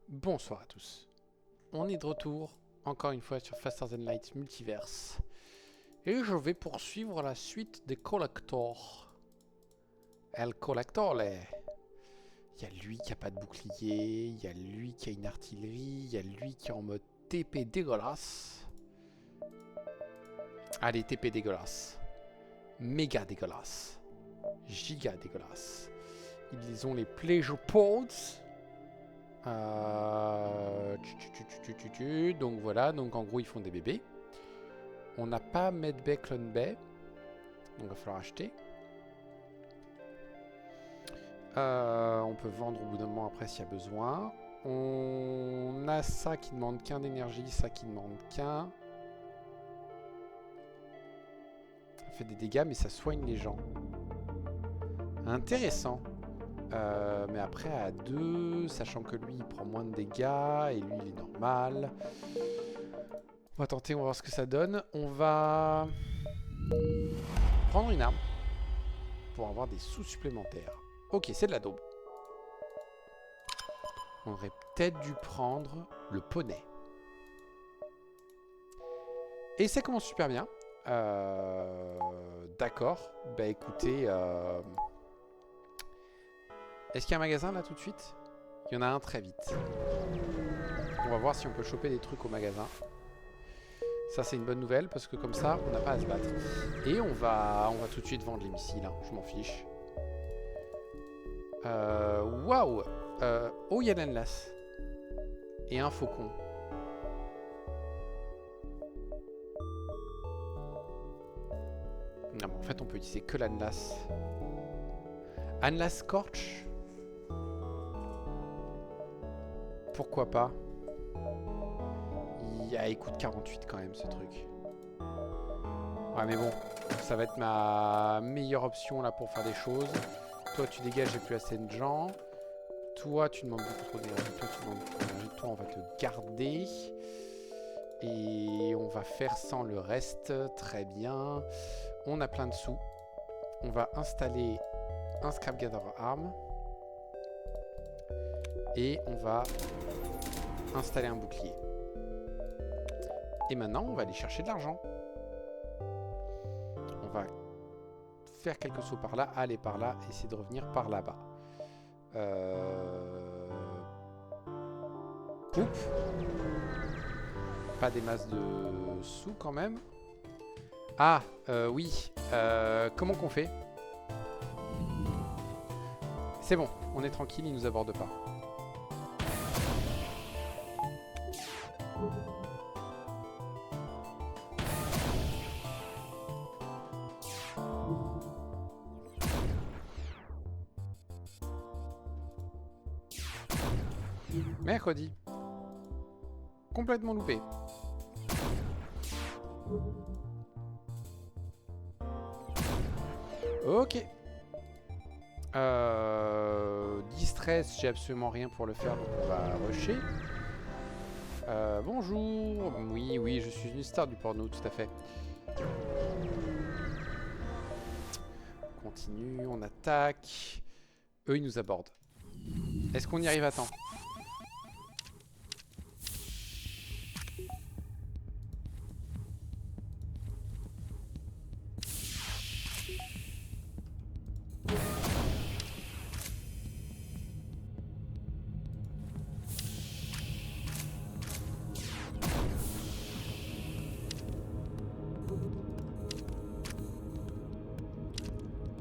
Bonsoir à tous. On est de retour, encore une fois sur Faster Than Light Multiverse. Et je vais poursuivre la suite des Collectors. El Collector, il y a lui qui a pas de bouclier, il y a lui qui a une artillerie, il y a lui qui est en mode TP dégueulasse. Allez, TP dégueulasse. Méga dégueulasse. Giga dégueulasse. Ils ont les Pleasure Pods. Donc voilà, donc en gros ils font des bébés. On n'a pas Medbay, Clone Bay, donc il va falloir acheter. On peut vendre au bout d'un moment après s'il y a besoin. On a ça qui demande qu'un d'énergie, ça qui demande qu'un. Ça fait des dégâts mais ça soigne les gens. Intéressant. Mais après à 2, sachant que lui il prend moins de dégâts et lui il est normal. On va tenter, on va voir ce que ça donne. On va prendre une arme pour avoir des sous supplémentaires. Ok, c'est de la daube. On aurait peut-être dû prendre le poney. Et ça commence super bien. D'accord. Bah écoutez... Est-ce qu'il y a un magasin là tout de suite? Il y en a un très vite. On va voir si on peut choper des trucs au magasin. Ça c'est une bonne nouvelle parce que comme ça on n'a pas à se battre. Et on va tout de suite vendre les missiles, hein. Je m'en fiche. Waouh. Oh, il y a l'Anlas. Et un faucon. Non, mais en fait on peut utiliser que l'Anlas. Anlas Scorch. Pourquoi pas? Il coûte 48 quand même ce truc. Ouais mais bon, ça va être ma meilleure option là pour faire des choses. Toi tu dégages, j'ai plus assez de gens. Toi tu demandes beaucoup trop d'énergie. Toi tu demandes beaucoup d'énergie. Toi on va te garder. Et on va faire sans le reste. Très bien. On a plein de sous. On va installer un Scrap Gather Arm. Et on va installer un bouclier. Et maintenant, on va aller chercher de l'argent. On va faire quelques sauts par là, aller par là, essayer de revenir par là-bas. Poup. Pas des masses de sous quand même. Ah, oui. Comment qu'on fait? C'est bon, on est tranquille, il nous aborde pas. Mercredi. Complètement loupé. Ok. Distress, j'ai absolument rien pour le faire, donc on va rusher. Bonjour. Oui, oui, je suis une star du porno, tout à fait. On continue, on attaque. Eux, ils nous abordent. Est-ce qu'on y arrive à temps?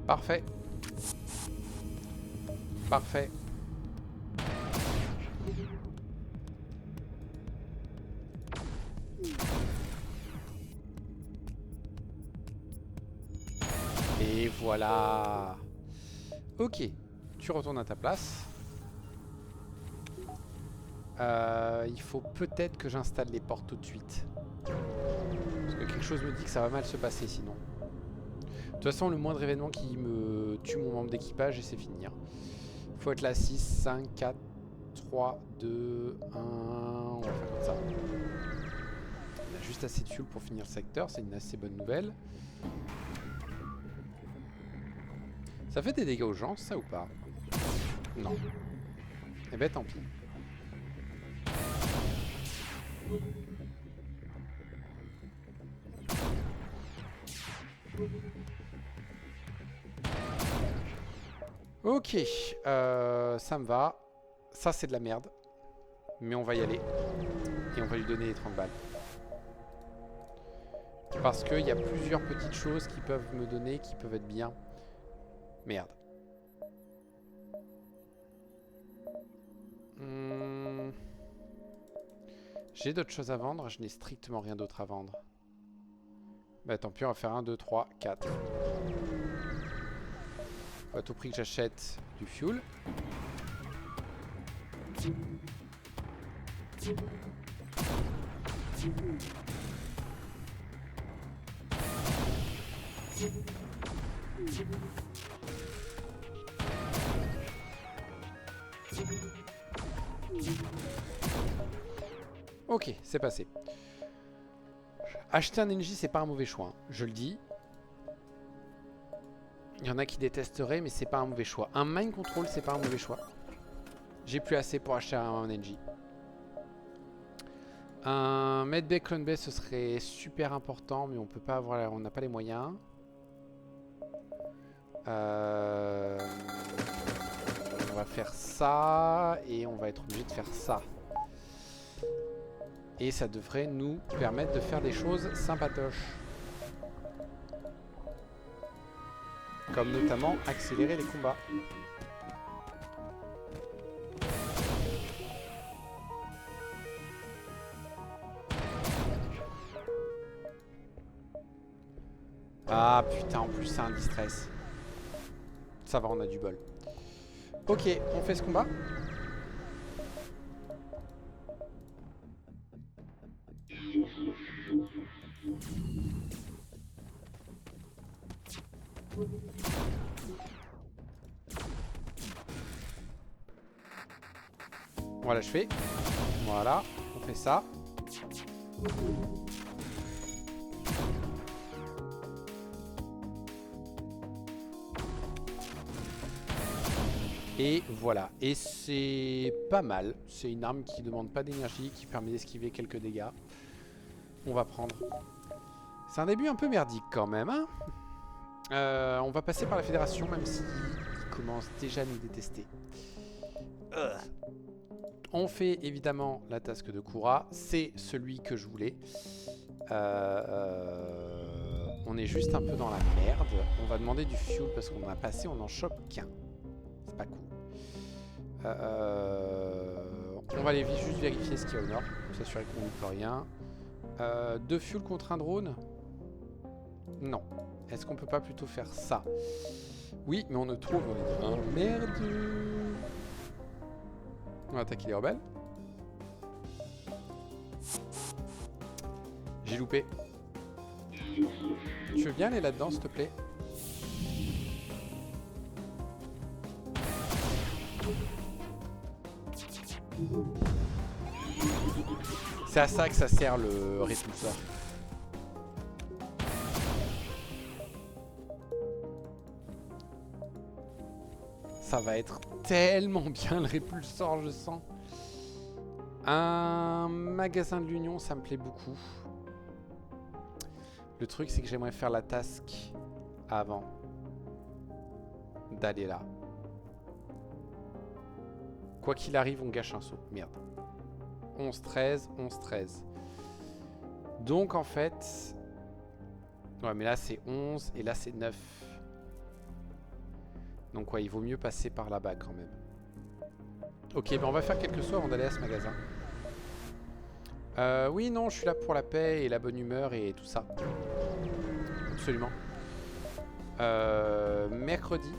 Parfait. Parfait. Et voilà. Ok. Tu retournes à ta place. Il faut peut-être que j'installe les portes tout de suite. Parce que quelque chose me dit que ça va mal se passer sinon. De toute façon, le moindre événement qui me tue mon membre d'équipage et c'est fini. Faut être là 6, 5, 4, 3, 2, 1. On va faire comme ça. On a juste assez de fuel pour finir le secteur. C'est une assez bonne nouvelle. Ça fait des dégâts aux gens, ça ou pas? Non. Eh ben tant pis. Ok, ça me va. Ça c'est de la merde. Mais on va y aller. Et on va lui donner les 30 balles. Parce qu'il y a plusieurs petites choses qui peuvent me donner, qui peuvent être bien. Merde. J'ai d'autres choses à vendre, je n'ai strictement rien d'autre à vendre. Bah tant pis, on va faire 1, 2, 3, 4. Faut à tout prix que j'achète du fuel. Ok, c'est passé. Acheter un NJ, c'est pas un mauvais choix, hein. Je le dis. Il y en a qui détesteraient, mais c'est pas un mauvais choix. Un mind control, c'est pas un mauvais choix. J'ai plus assez pour acheter un NJ. Un medbay clone bay, ce serait super important, mais on peut pas avoir, on n'a pas les moyens. On va faire ça et on va être obligé de faire ça. Et ça devrait nous permettre de faire des choses sympatoches. Comme notamment accélérer les combats. Ah putain, en plus c'est un distress. Ça va, on a du bol. Ok, on fait ce combat. On va l'achever. Voilà, on fait ça. Et voilà, et c'est pas mal. C'est une arme qui demande pas d'énergie, qui permet d'esquiver quelques dégâts. On va prendre. C'est un début un peu merdique quand même, hein. On va passer par la fédération, même s'ils commencent déjà à nous détester. On fait évidemment la task de Kura. C'est celui que je voulais. On est juste un peu dans la merde. On va demander du fuel parce qu'on en a passé, on en chope qu'un. C'est pas cool. On va aller juste vérifier ce qu'il y a au nord. S'assurer qu'on ne loupe rien. 2 fuel contre un drone? Non. Est-ce qu'on peut pas plutôt faire ça? Oui, mais on ne trouve rien. Merde. On va attaquer les rebelles. J'ai loupé. Tu veux bien aller là-dedans, s'il te plaît? C'est à ça que ça sert le répulseur. Ça va être tellement bien le répulseur, je sens. Un magasin de l'Union, ça me plaît beaucoup. Le truc, c'est que j'aimerais faire la task avant d'aller là. Quoi qu'il arrive, on gâche un saut. Merde. 11-13, 11-13. Donc en fait... Ouais, mais là c'est 11 et là c'est 9. Donc ouais, il vaut mieux passer par là-bas quand même. Ok, ben on va faire quelques sauts avant d'aller à ce magasin. Oui, non, je suis là pour la paix et la bonne humeur et tout ça. Absolument. Mercredi.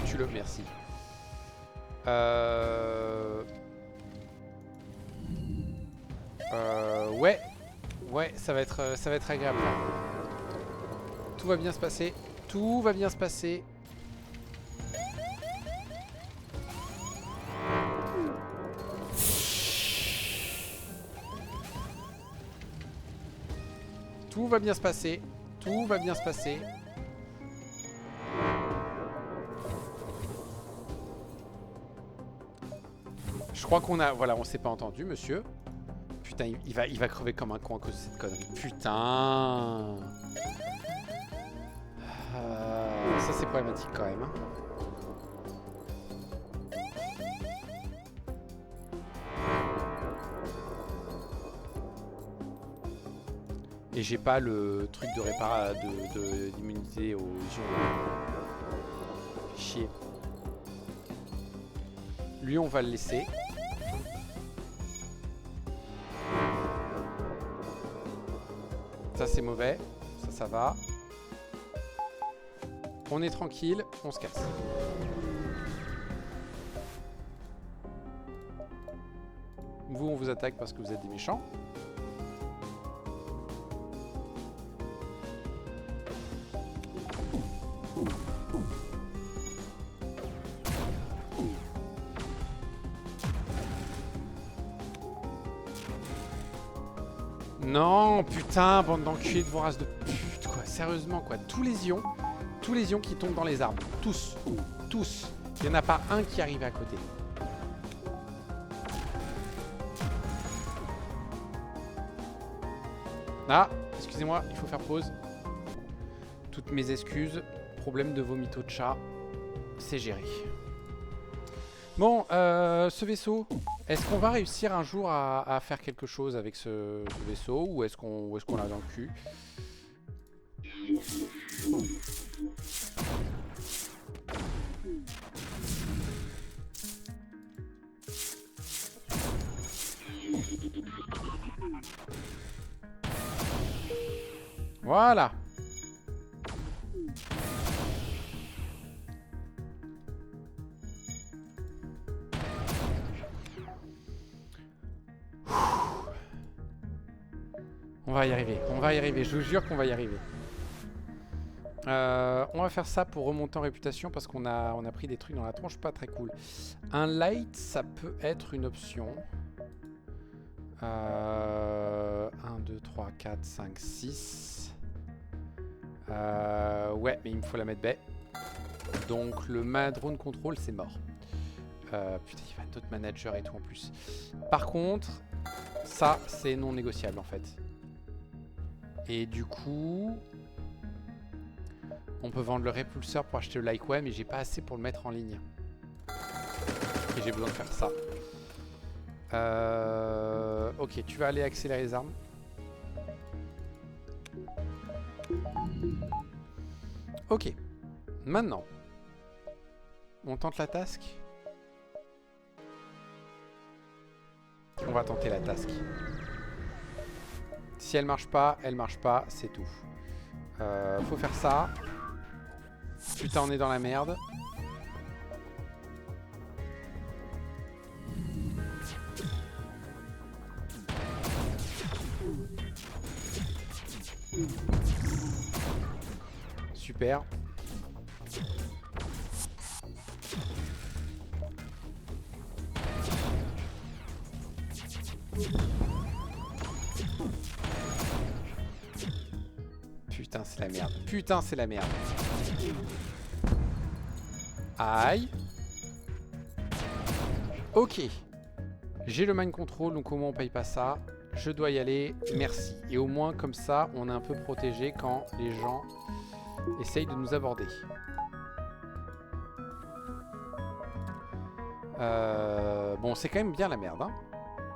Tue-le, merci. Ouais, ça va être agréable. Tout va bien se passer. Tout va bien se passer. Tout va bien se passer. Tout va bien se passer. Je crois qu'on a... Voilà, on s'est pas entendu, monsieur. Putain, il va crever comme un con à cause de cette connerie. Putain. Ça, c'est problématique quand même. Hein. Et j'ai pas le truc de réparation d'immunité aux légions. Chier. Lui, on va le laisser. Ça, c'est mauvais. Ça va. On est tranquille, on se casse. Vous, on vous attaque parce que vous êtes des méchants. Non, putain, bande d'enculés de voraces de pute, quoi. Sérieusement, quoi. Tous les ions qui tombent dans les arbres. Tous. Tous. Il n'y en a pas un qui arrive à côté. Ah, excusez-moi, il faut faire pause. Toutes mes excuses. Problème de vomito de chat. C'est géré. Bon, ce vaisseau, est-ce qu'on va réussir un jour à faire quelque chose avec ce vaisseau ou est-ce qu'on l'a dans le cul? Voilà. On va y arriver, je vous jure qu'on va y arriver. On va faire ça pour remonter en réputation parce qu'on a pris des trucs dans la tronche pas très cool. Un light, ça peut être une option. 1, 2, 3, 4, 5, 6. Ouais, mais il me faut la mettre baie. Donc le drone control, c'est mort. Putain, il va d'autres managers et tout en plus. Par contre, ça, c'est non négociable en fait. Et du coup, on peut vendre le répulseur pour acheter le Likeway, mais j'ai pas assez pour le mettre en ligne. Et j'ai besoin de faire ça. Ok, tu vas aller accélérer les armes. Ok. Maintenant, on tente la task. On va tenter la task. Si elle marche pas, c'est tout. Faut faire ça. Putain, on est dans la merde. Super. Putain, c'est la merde. Putain, c'est la merde. Aïe. Ok. J'ai le mind control, donc au moins on paye pas ça. Je dois y aller. Merci. Et au moins, comme ça, on est un peu protégé quand les gens essayent de nous aborder. Bon, c'est quand même bien la merde. Hein.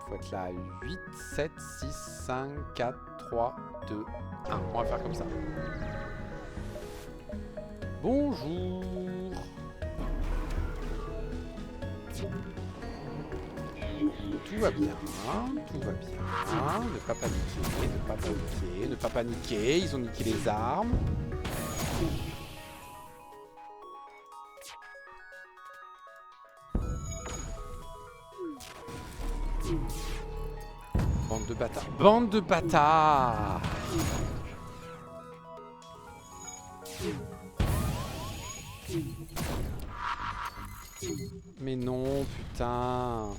Faut être là. 8, 7, 6, 5, 4, 3, 2, 1. On va faire comme ça. Bonjour. Tout va bien, tout va bien. Ne pas paniquer, ne pas paniquer, ne pas paniquer. Ils ont niqué les armes. Bande de bâtards. Bande de bâtards. Mais non, putain.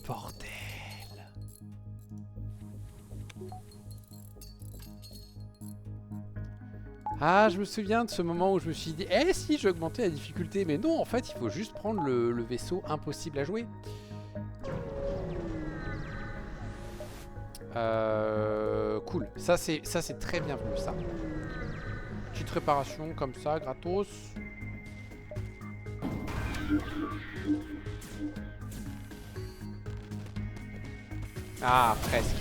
Bordel. Ah, je me souviens de ce moment où je me suis dit, eh si, j'ai augmenté la difficulté. Mais non, en fait, il faut juste prendre le vaisseau impossible à jouer. Cool. Ça, c'est très bienvenu, ça. Petite réparation comme ça, gratos. Ah, presque.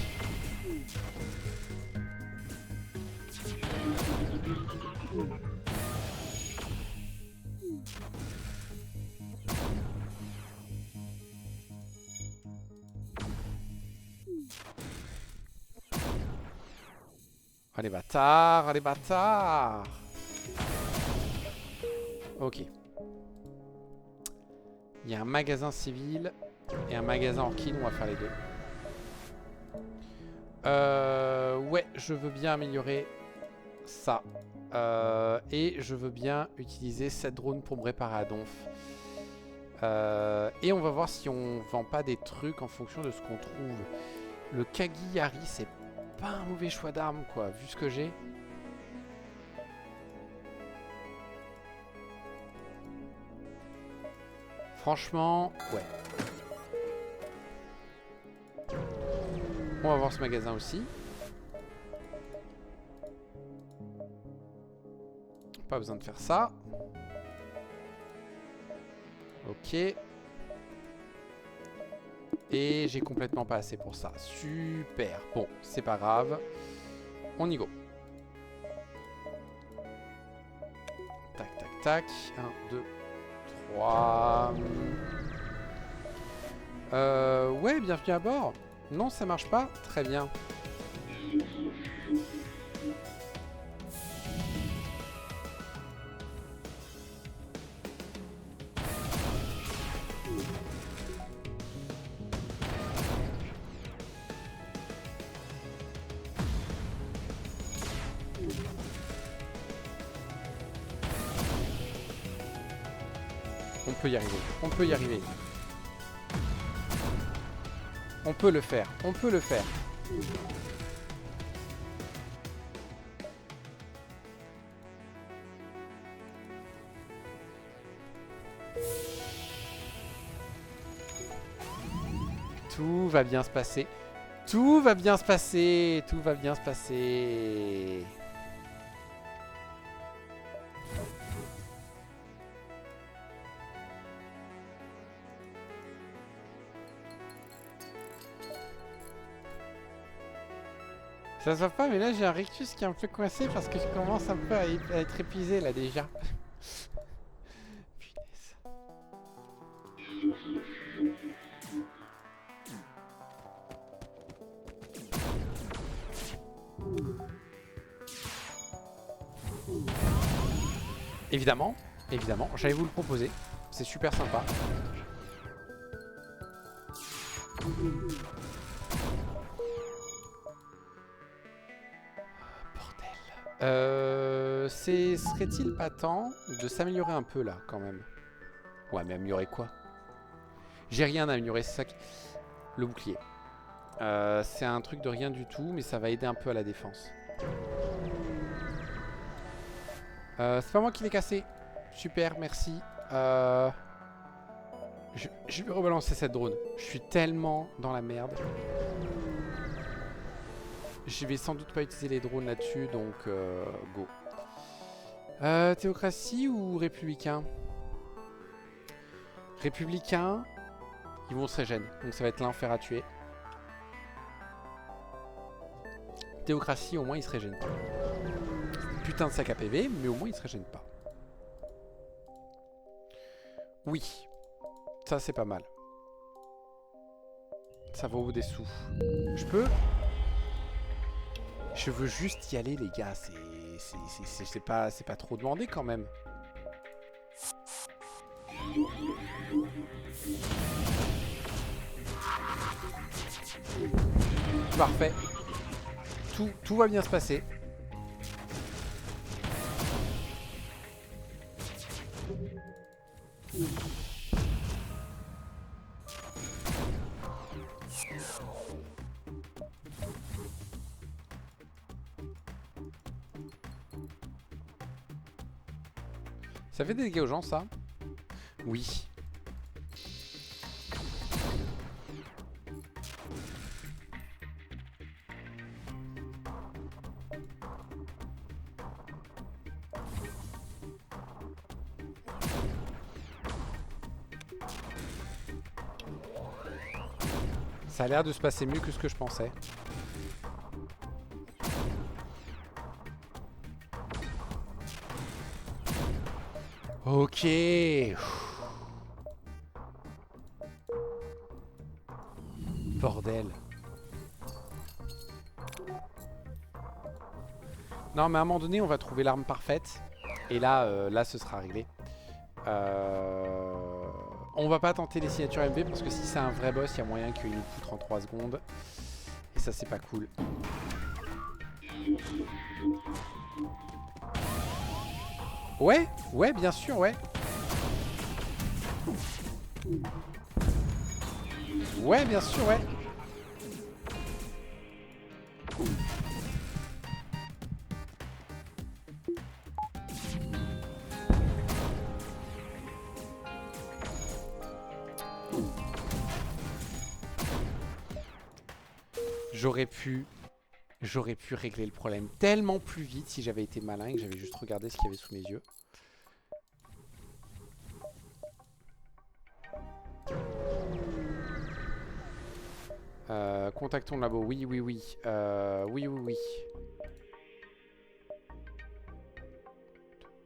Oh les bâtards, oh les bâtards. Ok. Il y a un magasin civil et un magasin orchid, on va faire les deux. Ouais, je veux bien améliorer ça. Et je veux bien utiliser cette drone pour me réparer à donf. Et on va voir si on vend pas des trucs en fonction de ce qu'on trouve. Le Kagiyari, c'est pas un mauvais choix d'arme, quoi, vu ce que j'ai. Franchement, ouais. On va voir ce magasin aussi. Pas besoin de faire ça. Ok. Et j'ai complètement pas assez pour ça. Super. Bon, c'est pas grave. On y go. Tac, tac, tac. 1, 2, 3. Ouais, bienvenue à bord. Non, ça marche pas. Très bien. On peut y arriver. On peut y arriver. On peut le faire. On peut le faire. Tout va bien se passer. Tout va bien se passer. Tout va bien se passer. Ça se voit pas, mais là j'ai un rictus qui est un peu coincé parce que je commence un peu à être épuisé là déjà. Punaise. Évidemment, évidemment, j'allais vous le proposer. C'est super sympa. Serait-il pas temps de s'améliorer un peu là quand même? Ouais, mais améliorer quoi? J'ai rien à améliorer, c'est ça qui... Le bouclier. C'est un truc de rien du tout, mais ça va aider un peu à la défense. C'est pas moi qui l'ai cassé. Super, merci. Je vais rebalancer cette drone. Je suis tellement dans la merde. Je vais sans doute pas utiliser les drones là-dessus, donc go. Théocratie ou républicain? Républicain, ils vont se régénérer, donc ça va être l'enfer à tuer. Théocratie, au moins, ils se régènent pas. Putain de sac à PV, mais au moins, ils se régènent pas. Oui, ça c'est pas mal. Ça vaut des sous. Je peux? Je veux juste y aller, les gars. C'est pas trop demandé quand même. Parfait. Tout va bien se passer. Ça fait des dégâts aux gens, ça? Oui. Ça a l'air de se passer mieux que ce que je pensais. Ok. Bordel. Non, mais à un moment donné, on va trouver l'arme parfaite. Et là, là, ce sera réglé. On va pas tenter les signatures MV parce que si c'est un vrai boss, il y a moyen qu'il nous poutre en 3 secondes. Et ça, c'est pas cool. Ouais, ouais, bien sûr, ouais. Ouais, bien sûr, ouais. J'aurais pu régler le problème tellement plus vite si j'avais été malin et que j'avais juste regardé ce qu'il y avait sous mes yeux. Contactons le labo. Oui, oui, oui. Oui, oui, oui.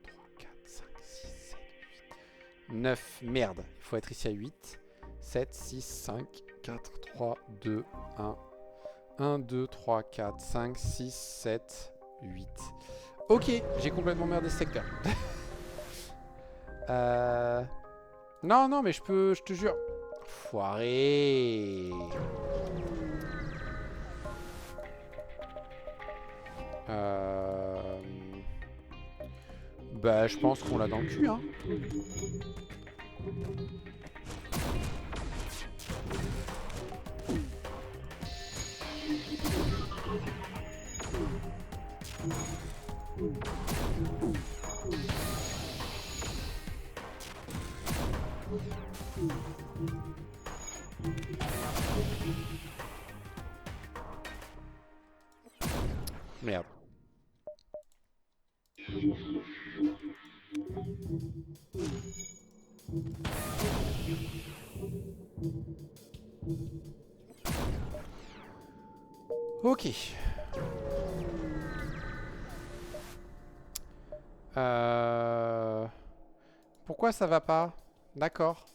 2, 3, 4, 5, 6, 7, 8, 9. Merde. Il faut être ici à 8. 7, 6, 5, 4, 3, 2, 1. 1, 2, 3, 4, 5, 6, 7, 8. Ok, j'ai complètement merdé ce secteur. Non, non, mais je peux, je te jure. Foiré. Bah, je pense qu'on l'a dans le cul, hein. Merde. Ok. Pourquoi ça va pas? D'accord.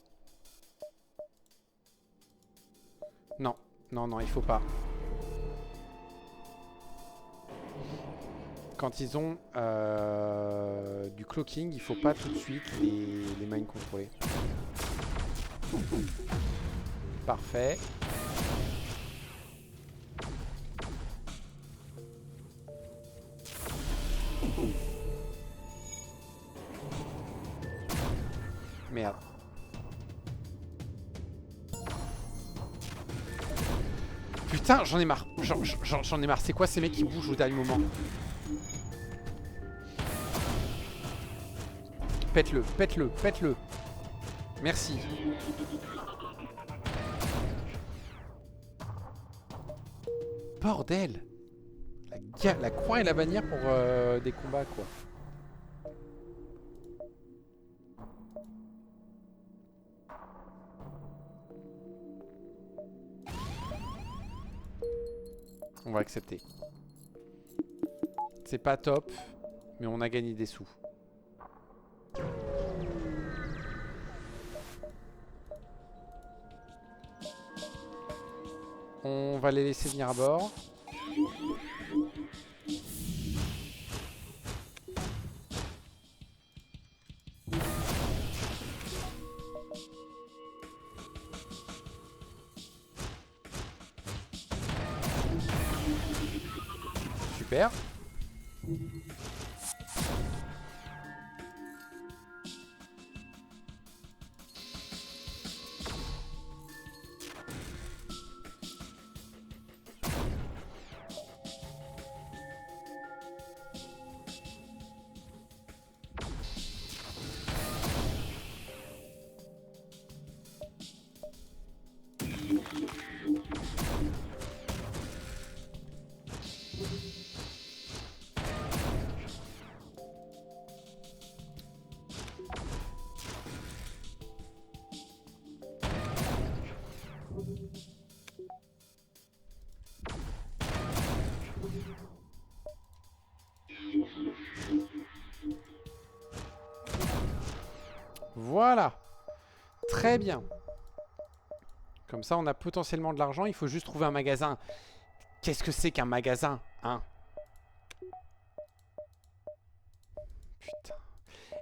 Non, non, non, il faut pas. Quand ils ont du cloaking, il faut pas tout de suite les mind contrôler. Parfait. Merde. Putain, j'en ai marre. J'en ai marre. C'est quoi ces mecs qui bougent au dernier moment? Pète-le, pète-le, pète-le. Merci. Bordel. La croix et la bannière pour des combats, quoi. On va accepter. C'est pas top, mais on a gagné des sous. On va les laisser venir à bord. Super. Voilà. Très bien. Comme ça, on a potentiellement de l'argent. Il faut juste trouver un magasin. Qu'est-ce que c'est qu'un magasin, hein? Putain.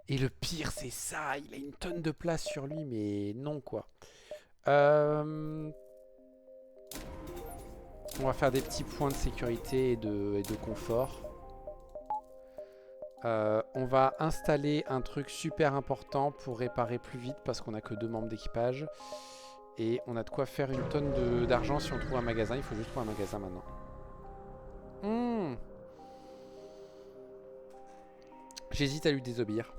Et le pire, c'est ça. Il a une tonne de place sur lui, mais non, quoi. On va faire des petits points de sécurité et de confort. On va installer un truc super important pour réparer plus vite parce qu'on a que 2 membres d'équipage. Et on a de quoi faire une tonne d'argent si on trouve un magasin. Il faut juste trouver un magasin maintenant. J'hésite à lui désobéir.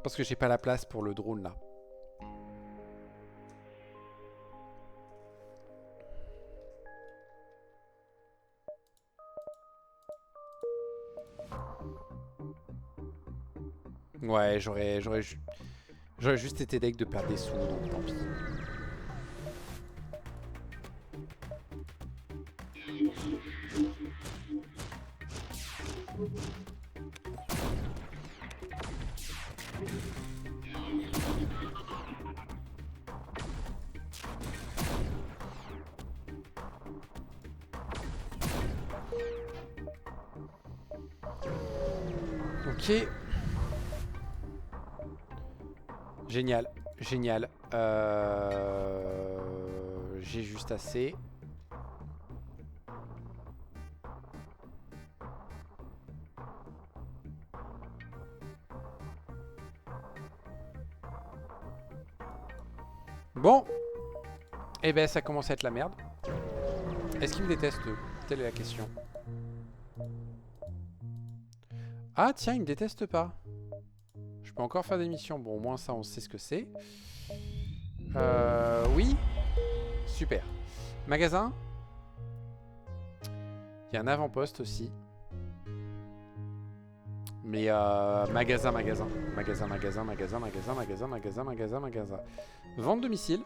Parce que j'ai pas la place pour le drone là. Ouais, j'aurais juste été deg de perdre des sous, donc tant pis. Ok. Génial, génial. J'ai juste assez. Bon. Eh ben, ça commence à être la merde. Est-ce qu'ils me détestent, eux? Telle est la question. Ah, tiens, ils me détestent pas. Je peux encore faire des missions. Bon, au moins ça, on sait ce que c'est. Oui. Super. Magasin. Il y a un avant-poste aussi. Mais magasin. Vente de missiles.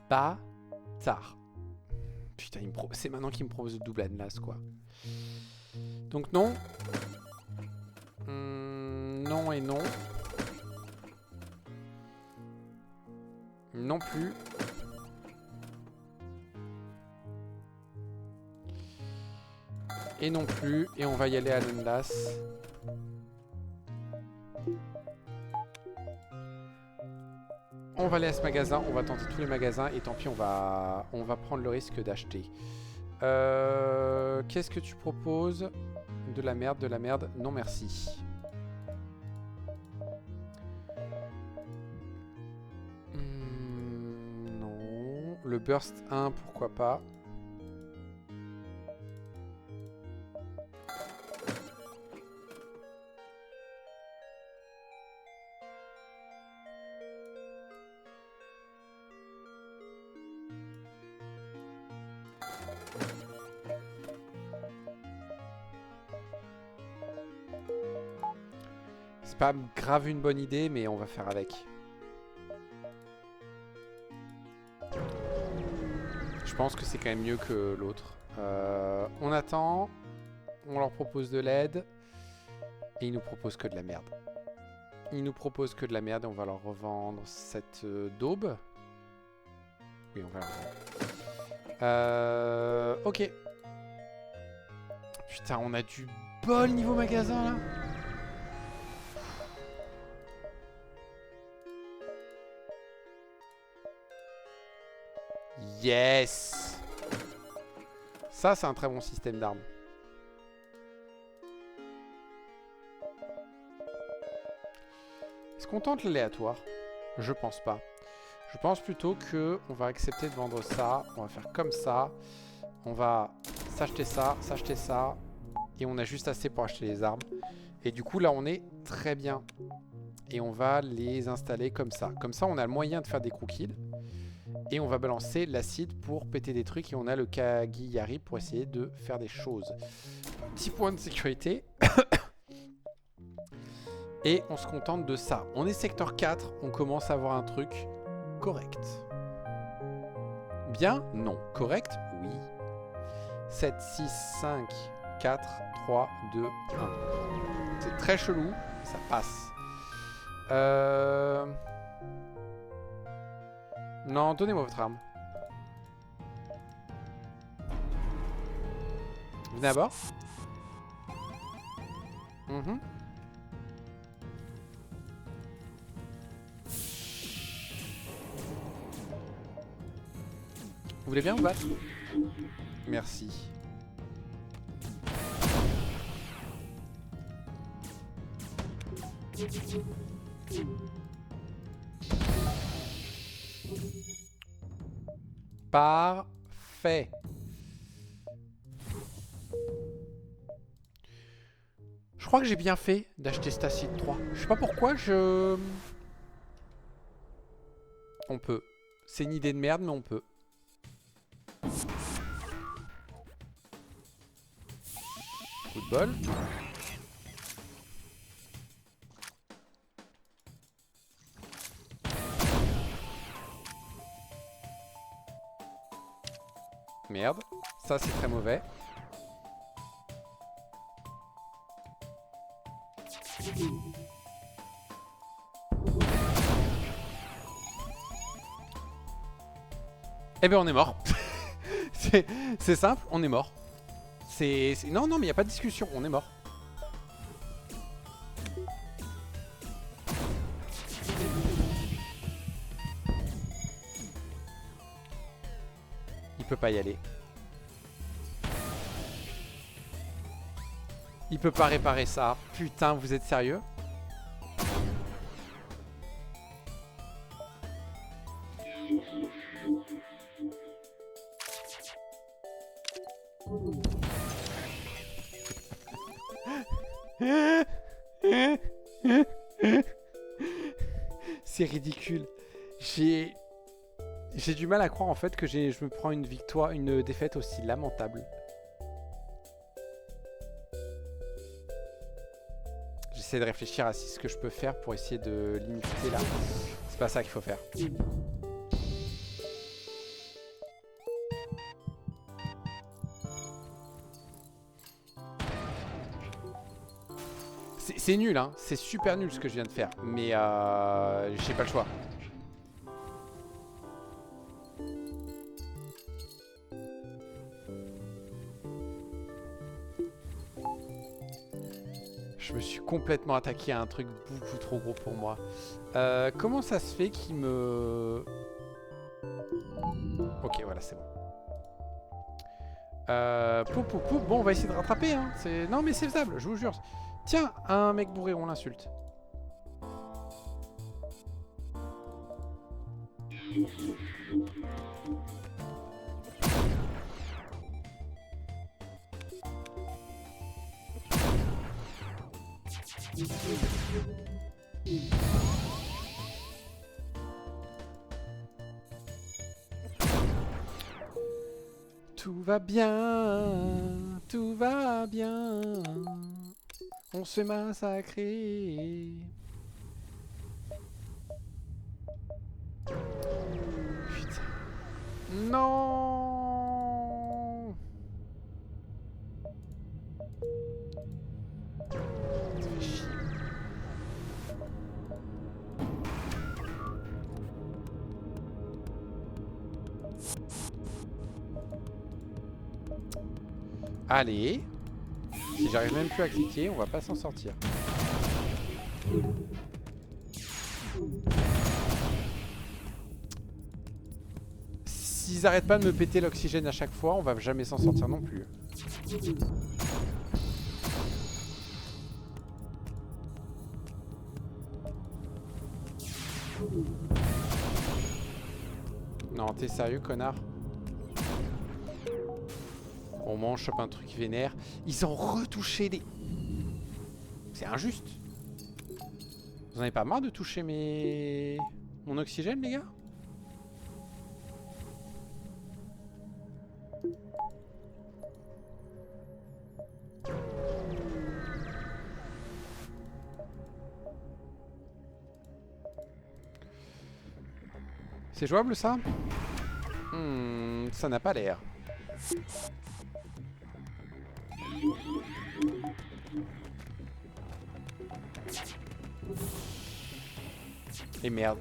Bâtard. Putain, c'est maintenant qu'il me propose le double Atlas, quoi. Donc non. Non et non. Non plus. Et non plus. Et on va y aller à l'Enlace. On va aller à ce magasin. On va tenter tous les magasins. Et tant pis, on va prendre le risque d'acheter. Qu'est-ce que tu proposes? De la merde. Non, merci. Non. Le Burst 1, pourquoi pas. C'est pas grave une bonne idée, mais on va faire avec. Je pense que c'est quand même mieux que l'autre. On attend. On leur propose de l'aide. Et ils nous proposent que de la merde. Ils nous proposent que de la merde et on va leur revendre cette daube. Oui, on va la revendre. Ok. Putain, on a du bol niveau magasin là. Yes! Ça, c'est un très bon système d'armes. Est-ce qu'on tente l'aléatoire? Je pense pas. Je pense plutôt que on va accepter de vendre ça. On va faire comme ça. On va s'acheter ça, s'acheter ça. Et on a juste assez pour acheter les armes. Et du coup, là, on est très bien. Et on va les installer comme ça. Comme ça, on a le moyen de faire des crew kills. Et on va balancer l'acide pour péter des trucs. Et on a le Kagiyari pour essayer de faire des choses. Petit point de sécurité. Et on se contente de ça. On est secteur 4. On commence à avoir un truc correct. Bien? Non. Correct? Oui. 7, 6, 5, 4, 3, 2, 1. C'est très chelou. Ça passe. Non, donnez-moi votre arme. Venez à bord. Mhm. Vous voulez bien vous battre? Merci. Parfait. Je crois que j'ai bien fait d'acheter cet acide 3. Je sais pas pourquoi je... On peut. C'est une idée de merde, mais on peut. Coup de bol. Merde. Ça, c'est très mauvais. Eh ben on est mort. C'est simple, on est mort. Non, non, mais il n'y a pas de discussion, on est mort. Il peut pas y aller. Il peut pas réparer ça. Putain, vous êtes sérieux? C'est ridicule. J'ai du mal à croire en fait que je me prends une défaite aussi lamentable. J'essaie de réfléchir à ce que je peux faire pour essayer de limiter là. C'est pas ça qu'il faut faire. C'est nul, hein. C'est super nul ce que je viens de faire. Mais j'ai pas le choix. Je me suis complètement attaqué à un truc beaucoup trop gros pour moi. Comment ça se fait qu'il me... Ok, voilà, c'est bon. Bon, on va essayer de rattraper. Hein. Non, mais c'est faisable, je vous jure. Tiens, un mec bourré, on l'insulte. Tout va bien, tout va bien. On se fait massacrer. Putain. Non. Ça fait chier. Allez. Si j'arrive même plus à cliquer, on va pas s'en sortir. S'ils arrêtent pas de me péter l'oxygène à chaque fois, on va jamais s'en sortir non plus. Non, t'es sérieux, connard? Au moins, on chope un truc vénère. Ils ont retouché des... C'est injuste. Vous en avez pas marre de toucher mon oxygène, les gars? C'est jouable, ça? Ça n'a pas l'air. Et merde.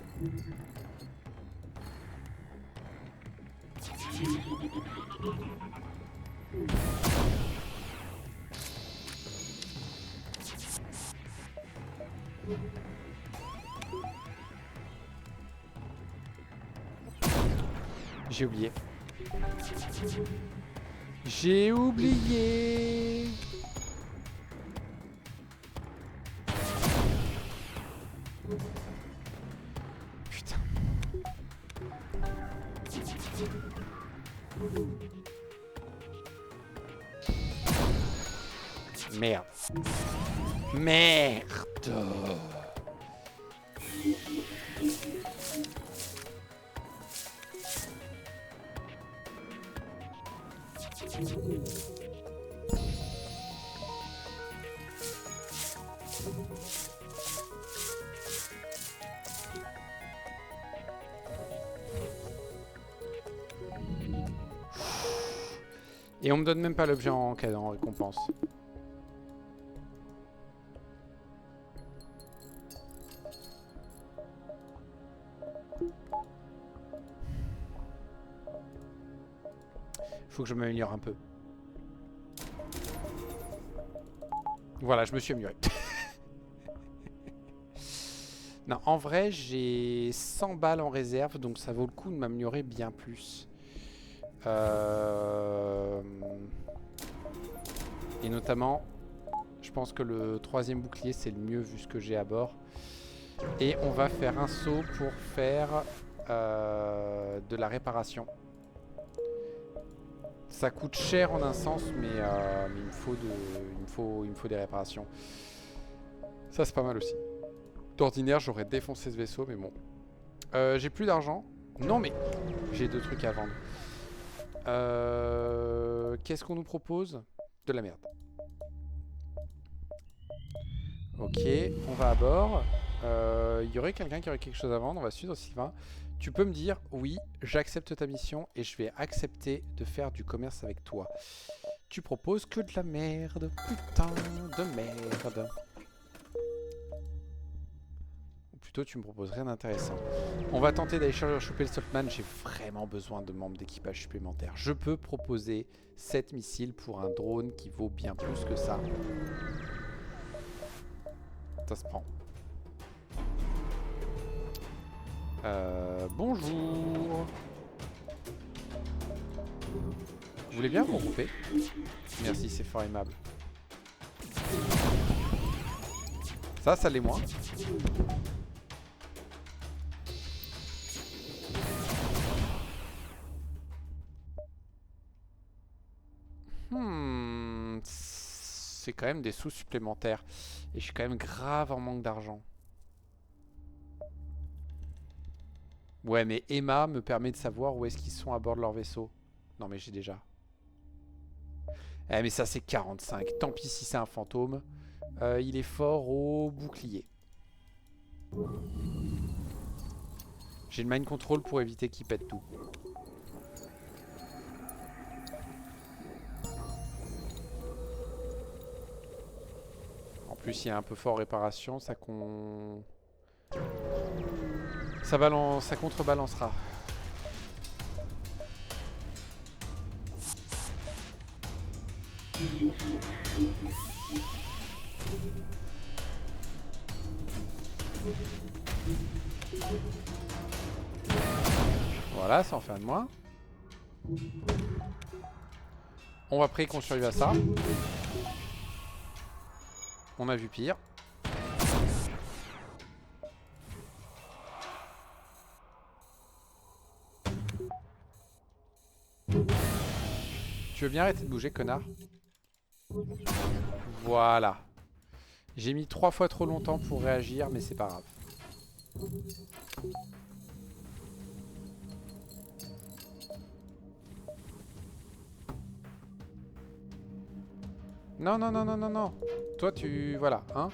J'ai oublié. J'ai oublié. Putain. Merde. Merde. Et on me donne même pas l'objet en récompense. Faut que je m'améliore un peu. Voilà, je me suis amélioré. Non, en vrai, j'ai 100 balles en réserve, donc ça vaut le coup de m'améliorer bien plus. Et notamment, je pense que le 3e bouclier, c'est le mieux vu ce que j'ai à bord. Et on va faire un saut pour faire de la réparation. Ça coûte cher en un sens, mais il me faut des réparations. Ça, c'est pas mal aussi. D'ordinaire, j'aurais défoncé ce vaisseau, mais bon. J'ai plus d'argent. Non, mais j'ai 2 trucs à vendre. Qu'est-ce qu'on nous propose? De la merde. Ok, on va à bord. Il y aurait quelqu'un qui aurait quelque chose à vendre. On va suivre Sylvain. Tu peux me dire, oui, j'accepte ta mission et je vais accepter de faire du commerce avec toi. Tu proposes que de la merde. Putain de merde. Ou plutôt, tu me proposes rien d'intéressant. On va tenter d'aller choper le Saltman. J'ai vraiment besoin de membres d'équipage supplémentaires. Je peux proposer 7 missiles pour un drone qui vaut bien plus que ça. Ça se prend. Bonjour. Vous voulez bien vous regrouper? Merci, c'est fort aimable. Ça l'est moins. C'est quand même des sous supplémentaires. Et je suis quand même grave en manque d'argent. Ouais, mais Emma me permet de savoir où est-ce qu'ils sont à bord de leur vaisseau. Non, mais j'ai déjà. Eh, mais ça, c'est 45. Tant pis si c'est un fantôme. Il est fort au bouclier. J'ai le mind control pour éviter qu'il pète tout. En plus, il y a un peu fort réparation. Ça contrebalancera. Voilà, ça en fait un de moins. On va prier qu'on survive à ça. On a vu pire. Tu veux bien arrêter de bouger, connard? Voilà. J'ai mis 3 fois trop longtemps pour réagir, mais c'est pas grave. Non, non, non, non, non, non. Toi, tu... Voilà, hein.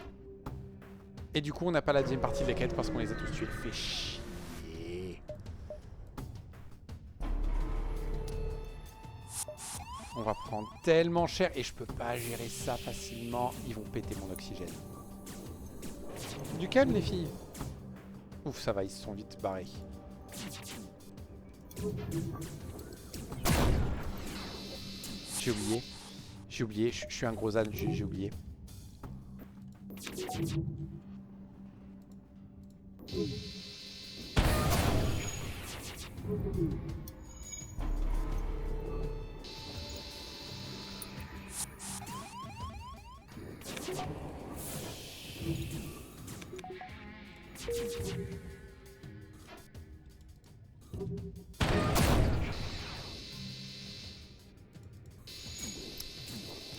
Et du coup, on n'a pas la deuxième partie de la quête parce qu'on les a tous tués. Fait chier. On va prendre tellement cher et je peux pas gérer ça facilement. Ils vont péter mon oxygène. Du calme, les filles. Ouf, ça va, ils se sont vite barrés. J'ai oublié. J'ai oublié, je suis un gros âne, j'ai oublié.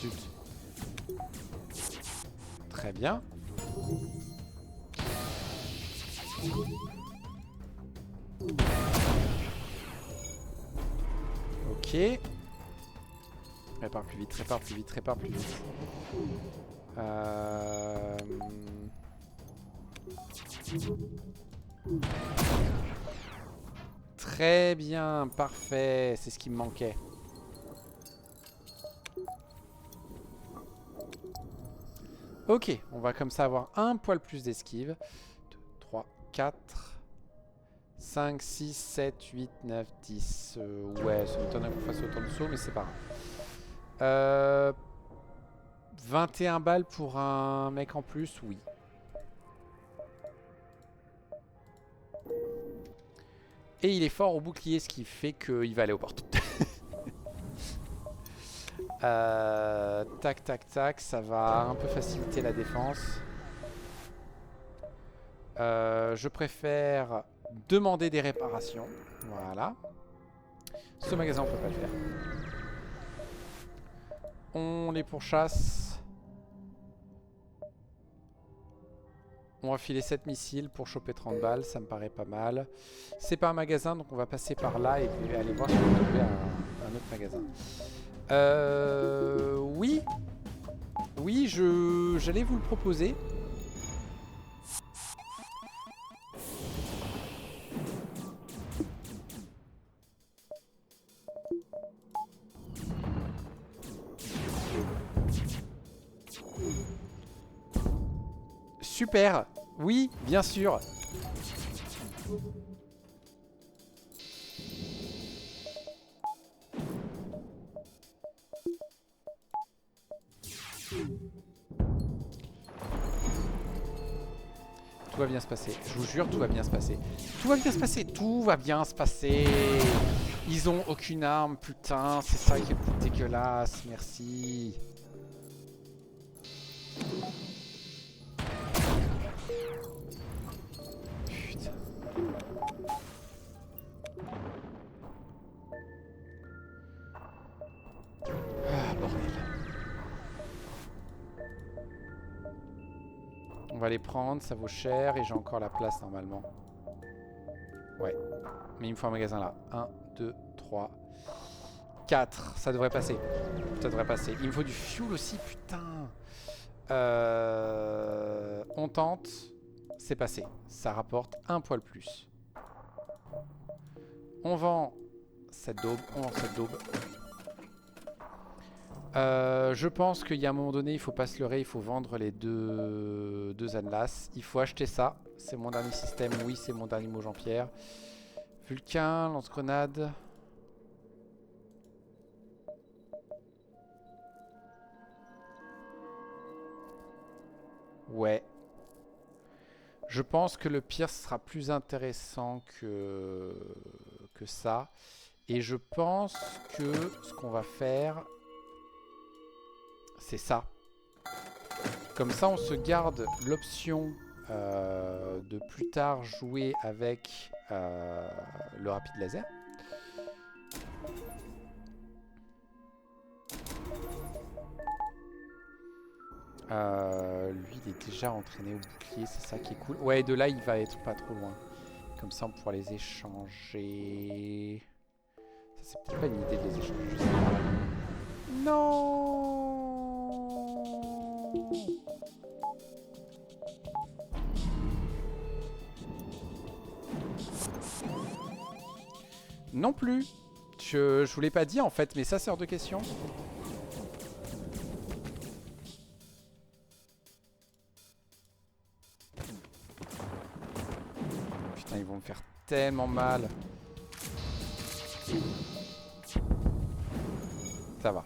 Zut. Très bien. Ok. Répare plus vite, répare plus vite, répare plus vite. Très bien, parfait. C'est ce qui me manquait. Ok, on va comme ça avoir un poil plus d'esquive. 2, 3, 4, 5, 6, 7, 8, 9, 10. Ouais, ça m'étonnerait qu'on fasse autant de sauts, mais c'est pas grave. 21 balles pour un mec en plus, oui. Et il est fort au bouclier, ce qui fait qu'il va aller aux portes. Tac, tac, tac, ça va un peu faciliter la défense. Je préfère demander des réparations. Voilà. Ce magasin, on peut pas le faire. On les pourchasse. On va filer 7 missiles pour choper 30 balles, ça me paraît pas mal. C'est pas un magasin, donc on va passer par là et puis aller voir si on peut trouver un autre magasin. Oui. Oui, j'allais vous le proposer. Super. Oui, bien sûr. Tout va bien se passer. Je vous jure, tout va bien se passer. Tout va bien se passer. Tout va bien se passer. Ils ont aucune arme, putain. C'est ça qui est dégueulasse. Merci. Putain. Ah, bordel. On va les prendre, ça vaut cher et j'ai encore la place normalement. Ouais. Mais il me faut un magasin là. 1, 2, 3, 4. Ça devrait passer. Ça devrait passer. Il me faut du fuel aussi, putain. On tente. C'est passé. Ça rapporte un poil plus. On vend cette daube. On vend cette daube. Je pense qu'il y a un moment donné, il faut pas se leurrer, il faut vendre les deux Anlas. Il faut acheter ça. C'est mon dernier système. Oui, c'est mon dernier mot, Jean-Pierre. Vulcain, lance-grenade. Ouais. Je pense que le pire sera plus intéressant que ça. Et je pense que ce qu'on va faire, c'est ça. Comme ça, on se garde l'option de plus tard jouer avec le rapide laser. Lui, il est déjà entraîné au bouclier, c'est ça qui est cool. Ouais, de là, il va être pas trop loin. Comme ça, on pourra les échanger. Ça, c'est peut-être pas une idée de les échanger. Je sais pas. Non. Non plus. Je vous l'ai pas dit en fait, mais ça c'est hors de question. Ah, ils vont me faire tellement mal. Ça va.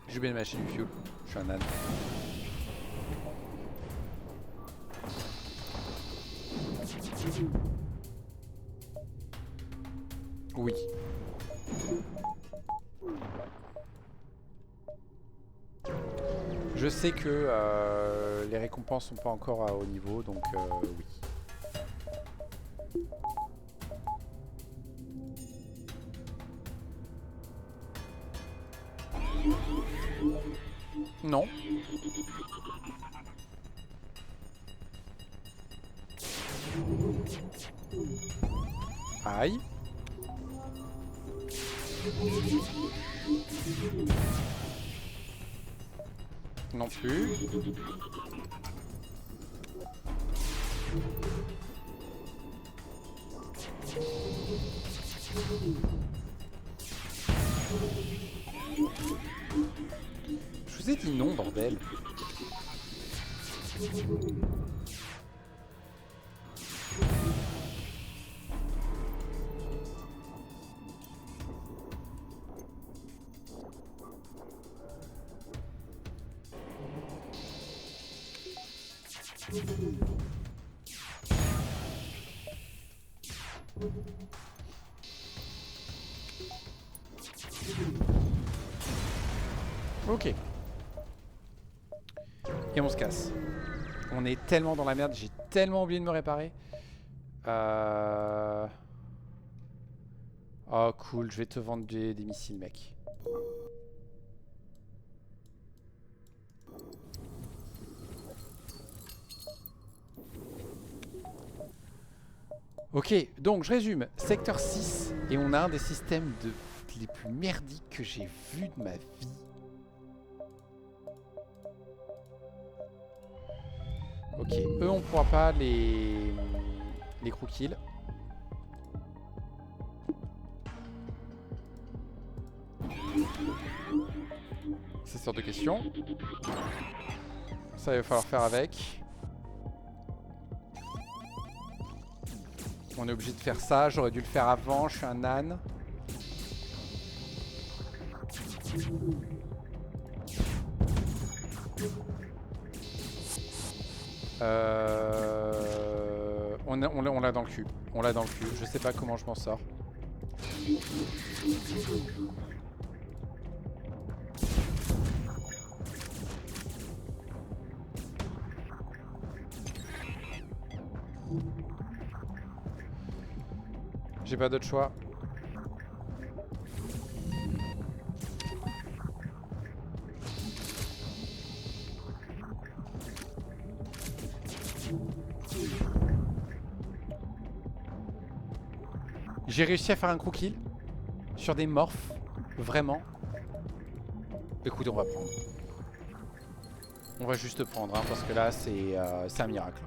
J'ai oublié de m'acheter du fuel. Je suis un âne. Oui. Je sais que les récompenses sont pas encore à haut niveau, donc oui. Non. Aïe. Non plus. Je vous ai dit non, bordel. Ok. Et on se casse. On est tellement dans la merde, j'ai tellement oublié de me réparer. Oh cool, je vais te vendre des missiles, mec. Ok, donc je résume. Secteur 6, et on a un des systèmes les plus merdiques que j'ai vu de ma vie. Ok, eux on pourra pas les crew kill. C'est hors de question. Ça il va falloir faire avec. On est obligé de faire ça, j'aurais dû le faire avant, je suis un âne. On l'a dans le cul. On l'a dans le cul. Je sais pas comment je m'en sors. J'ai pas d'autre choix. J'ai réussi à faire un crew kill sur des morphs. Vraiment. Écoute, on va prendre. On va juste prendre, hein, parce que là, c'est un miracle.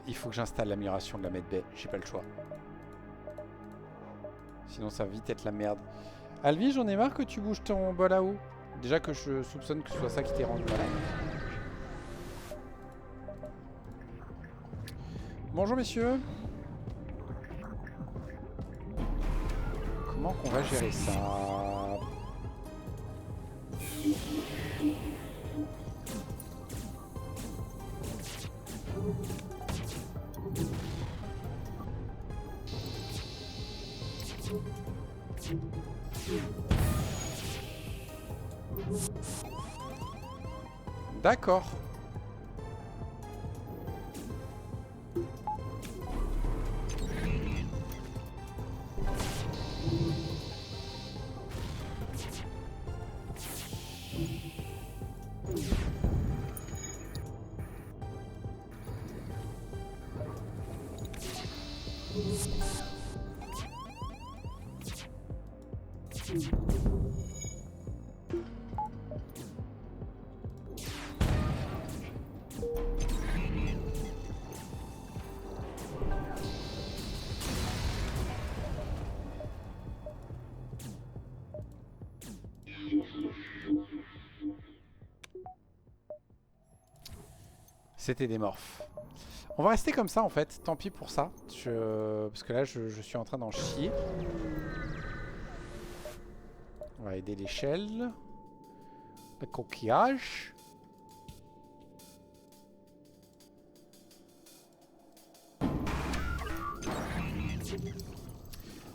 Il faut que j'installe l'amélioration de la medbay. J'ai pas le choix. Sinon, ça va vite être la merde. Alvi, j'en ai marre que tu bouges ton bol à eau. Déjà que je soupçonne que ce soit ça qui t'ait rendu malade. Bonjour messieurs. Comment qu'on va gérer ça? D'accord. C'était des morphes. On va rester comme ça en fait, tant pis pour ça. Parce que là je suis en train d'en chier. On va aider l'échelle. Le coquillage.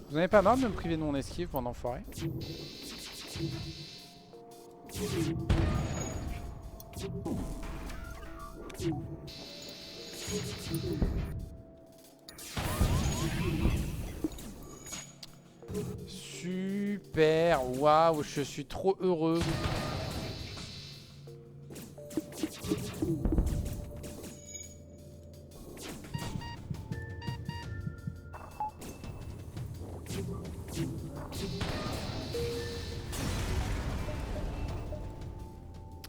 Vous n'avez pas marre de me priver de mon esquive pendant enfoiré? Super, waouh, je suis trop heureux.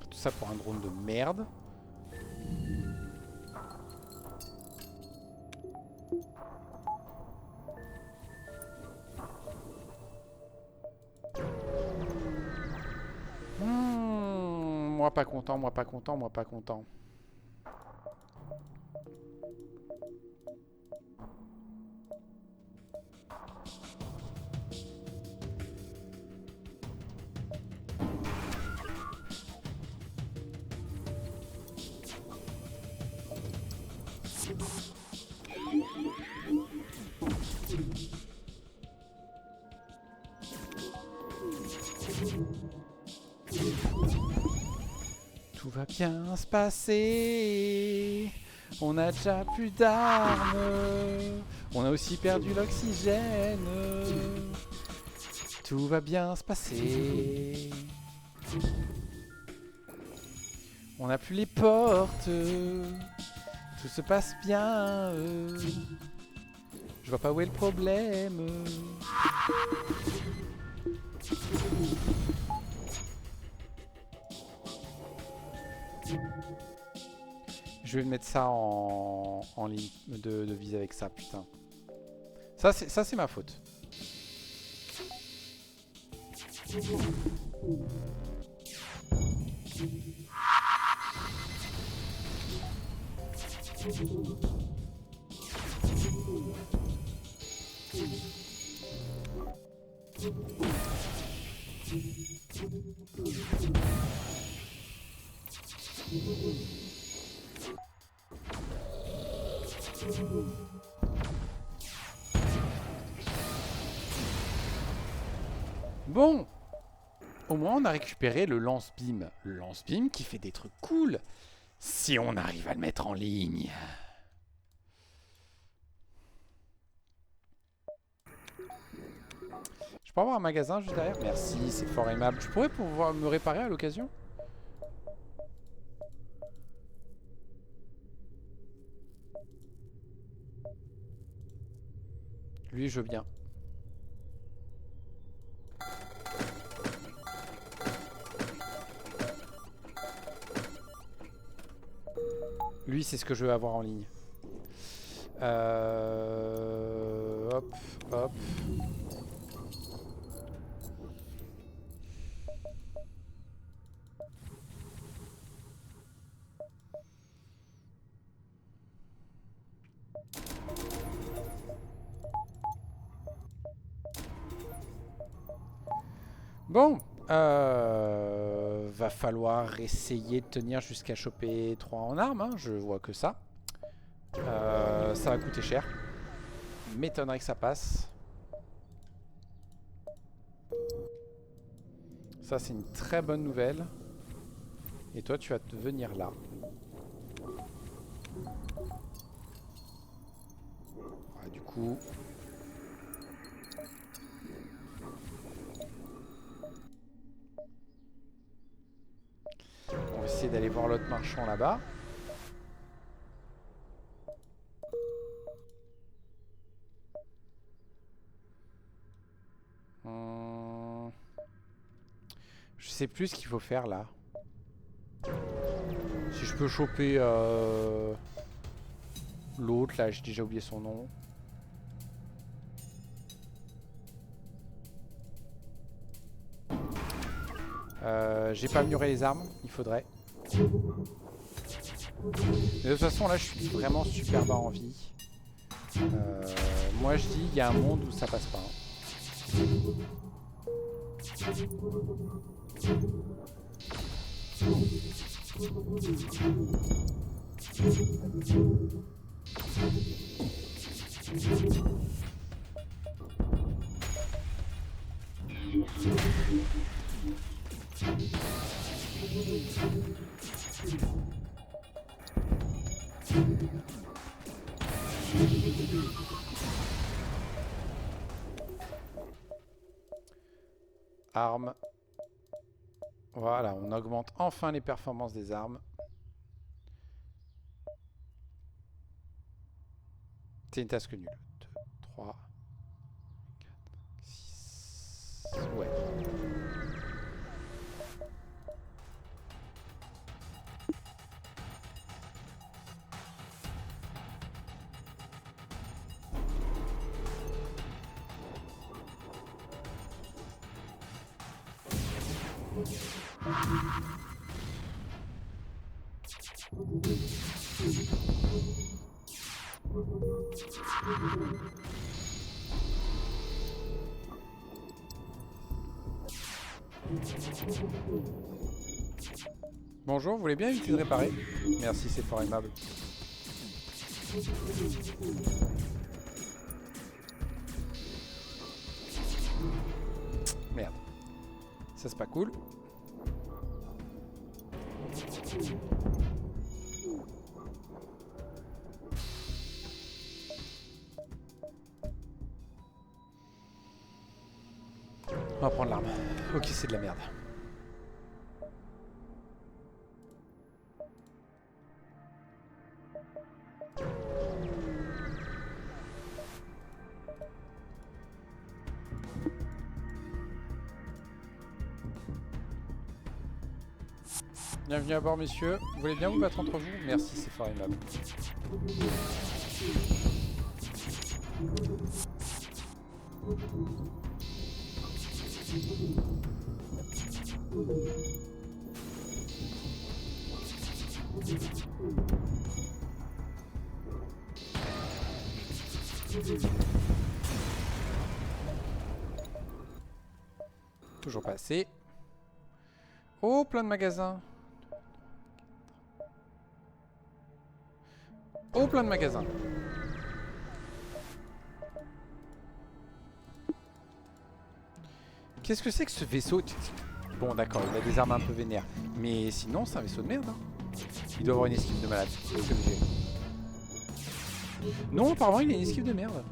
Tout ça pour un drone de merde. Moi pas content, moi pas content, moi pas content. Tout va bien se passer. On a déjà plus d'armes. On a aussi perdu l'oxygène. Tout va bien se passer. On n'a plus les portes. Tout se passe bien. Je vois pas où est le problème. Je vais mettre ça en ligne de vise avec ça, putain. Ça c'est ma faute. Bon, au moins on a récupéré le lance-beam. Le lance-beam qui fait des trucs cool. Si on arrive à le mettre en ligne. Je peux avoir un magasin juste derrière? Merci, c'est fort aimable. Je pourrais pouvoir me réparer à l'occasion? Lui, je veux bien. Lui, c'est ce que je veux avoir en ligne. Hop, hop. Bon, va falloir essayer de tenir jusqu'à choper 3 en armes, hein, je vois que ça. Ça va coûter cher. M'étonnerait que ça passe. Ça c'est une très bonne nouvelle. Et toi tu vas te venir là. Ah, du coup... On va essayer d'aller voir l'autre marchand là-bas. Je sais plus ce qu'il faut faire là. Si je peux choper l'autre là, j'ai déjà oublié son nom. J'ai pas amélioré les armes, il faudrait. Mais de toute façon, là, je suis vraiment super bas en vie. Moi, je dis, il y a un monde où ça passe pas. Armes. Voilà, on augmente enfin les performances des armes. C'est une task nulle. 2, 3, 4, 6. Ouais. Bonjour, vous voulez bien éviter de réparer? Merci, c'est fort aimable. Merde. Ça c'est pas cool. On va prendre l'arme. Ok, c'est de la merde. Bienvenue à bord, messieurs. Vous voulez bien vous battre entre vous? Merci, c'est fort aimable. Toujours pas assez. Oh, plein de magasins. Oh, plein de magasins. Qu'est-ce que c'est que ce vaisseau? Bon, d'accord, il a des armes un peu vénères. Mais sinon, c'est un vaisseau de merde. Hein. Il doit avoir une esquive de malade. Non, apparemment, il a une esquive de merde.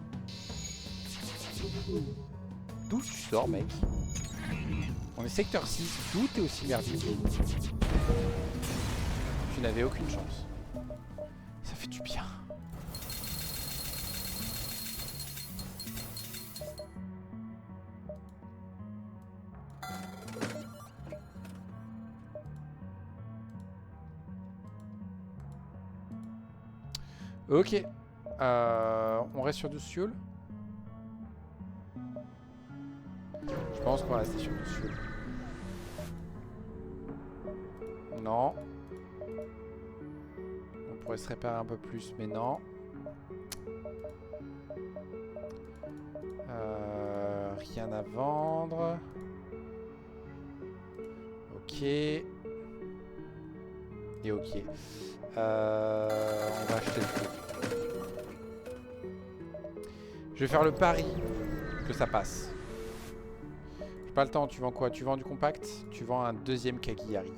D'où tu sors, mec? On est secteur 6. D'où t'es aussi merdique? Tu n'avais aucune chance. Ça fait du bien. Ok. On reste sur 12 fuel. Je pense qu'on va rester sur 12 fuel. Non. On pourrait se réparer un peu plus, mais non. Rien à vendre. Ok. Et ok. On va acheter le truc. Je vais faire le pari que ça passe. J'ai pas le temps, tu vends quoi? Tu vends du compact? Tu vends un deuxième Cagliari.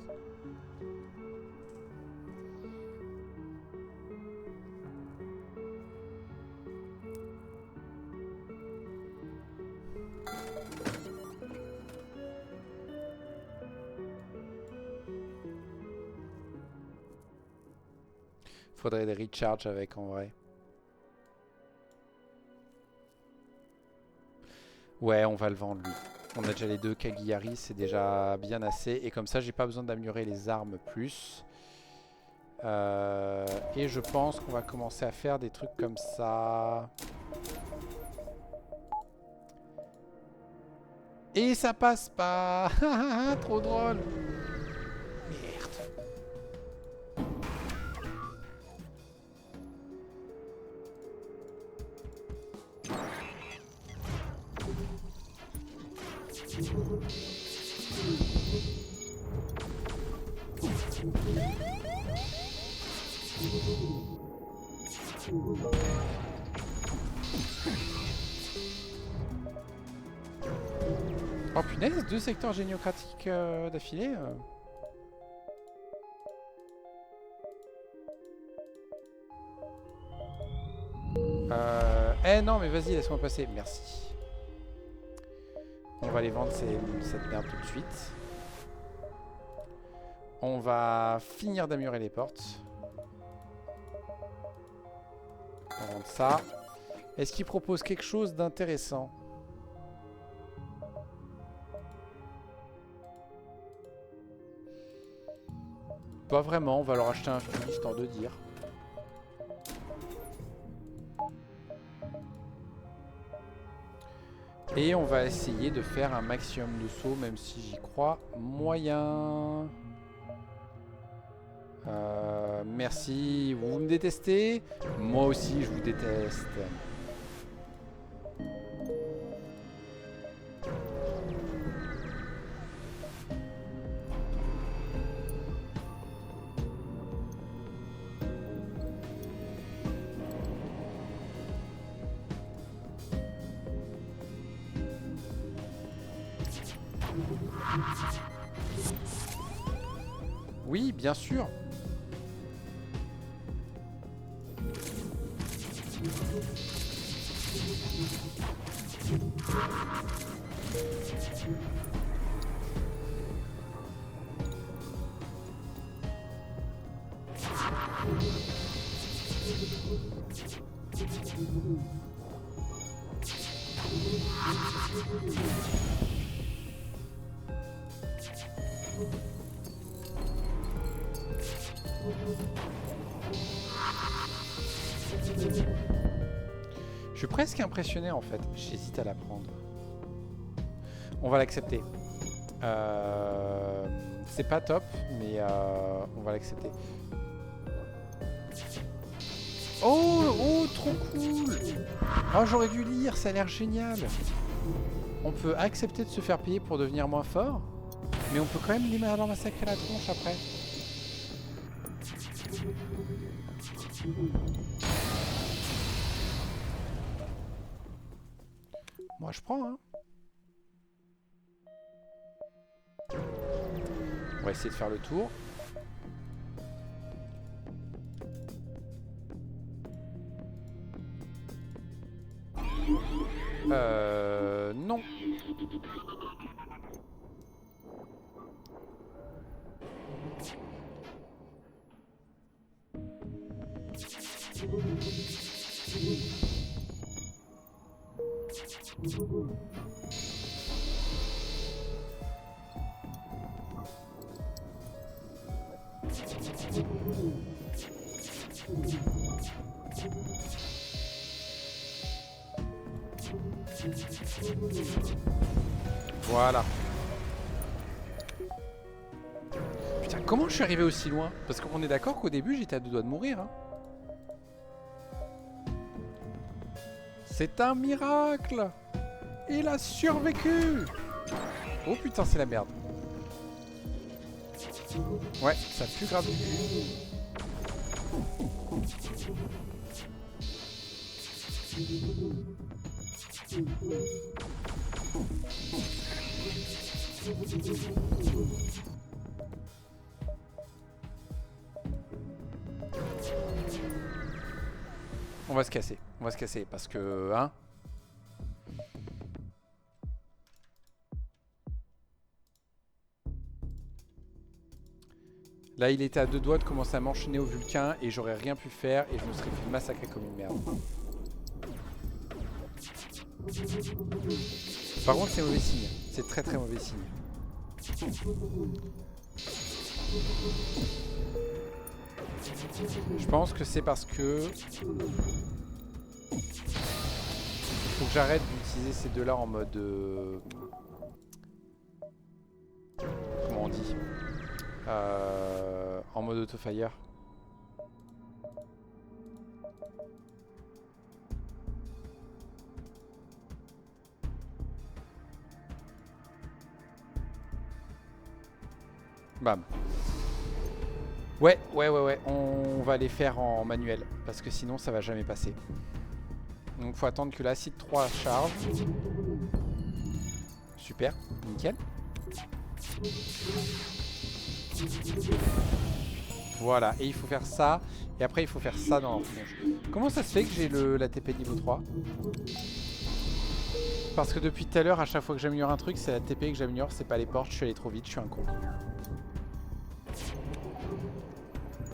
Faudrait des recharge avec en vrai. Ouais, on va le vendre lui. On a déjà les deux Cagliari, c'est déjà bien assez. Et comme ça, j'ai pas besoin d'améliorer les armes plus. Et je pense qu'on va commencer à faire des trucs comme ça. Et ça passe pas. Trop drôle. Merde. Oh punaise, 2 secteurs géniocratiques d'affilée. Eh non mais vas-y, laisse-moi passer, merci. On va les vendre cette merde tout de suite. On va finir d'amurer les portes. On va vendre ça. Est-ce qu'il propose quelque chose d'intéressant? Pas vraiment, on va leur acheter un fusil, histoire de dire. Et on va essayer de faire un maximum de sauts, même si j'y crois moyen. Merci, vous me détestez? Moi aussi je vous déteste. Oui, bien sûr. Je suis presque impressionné en fait. J'hésite à la prendre. On va l'accepter. C'est pas top, mais on va l'accepter. Oh, oh, trop cool! Oh, j'aurais dû lire, ça a l'air génial. On peut accepter de se faire payer pour devenir moins fort, mais on peut quand même leur massacrer la tronche après. Moi, je prends, hein. On va essayer de faire le tour. Non. Voilà. Putain, comment je suis arrivé aussi loin? Parce qu'on est d'accord qu'au début, j'étais à 2 doigts de mourir. Hein. C'est un miracle! Il a survécu! Oh putain, c'est la merde. Ouais, ça pue grave du cul. On va se casser. On va se casser parce que... Hein? Là, il était à 2 doigts de commencer à m'enchaîner au Vulcain et j'aurais rien pu faire et je me serais fait massacrer comme une merde. Par contre, c'est mauvais signe. C'est très très mauvais signe. Je pense que c'est parce que... Il faut que j'arrête d'utiliser ces deux-là en mode... Comment on dit en mode auto-fire. Bam. Ouais. On va les faire en manuel. Parce que sinon, ça va jamais passer. Donc, faut attendre que l'acide 3 charge. Super. Nickel. Voilà. Et il faut faire ça. Et après, il faut faire ça dans l'enfonce. Comment ça se fait que j'ai la TP niveau 3 ? Parce que depuis tout à l'heure, à chaque fois que j'améliore un truc, c'est la TP que j'améliore, c'est pas les portes. Je suis allé trop vite, je suis un con.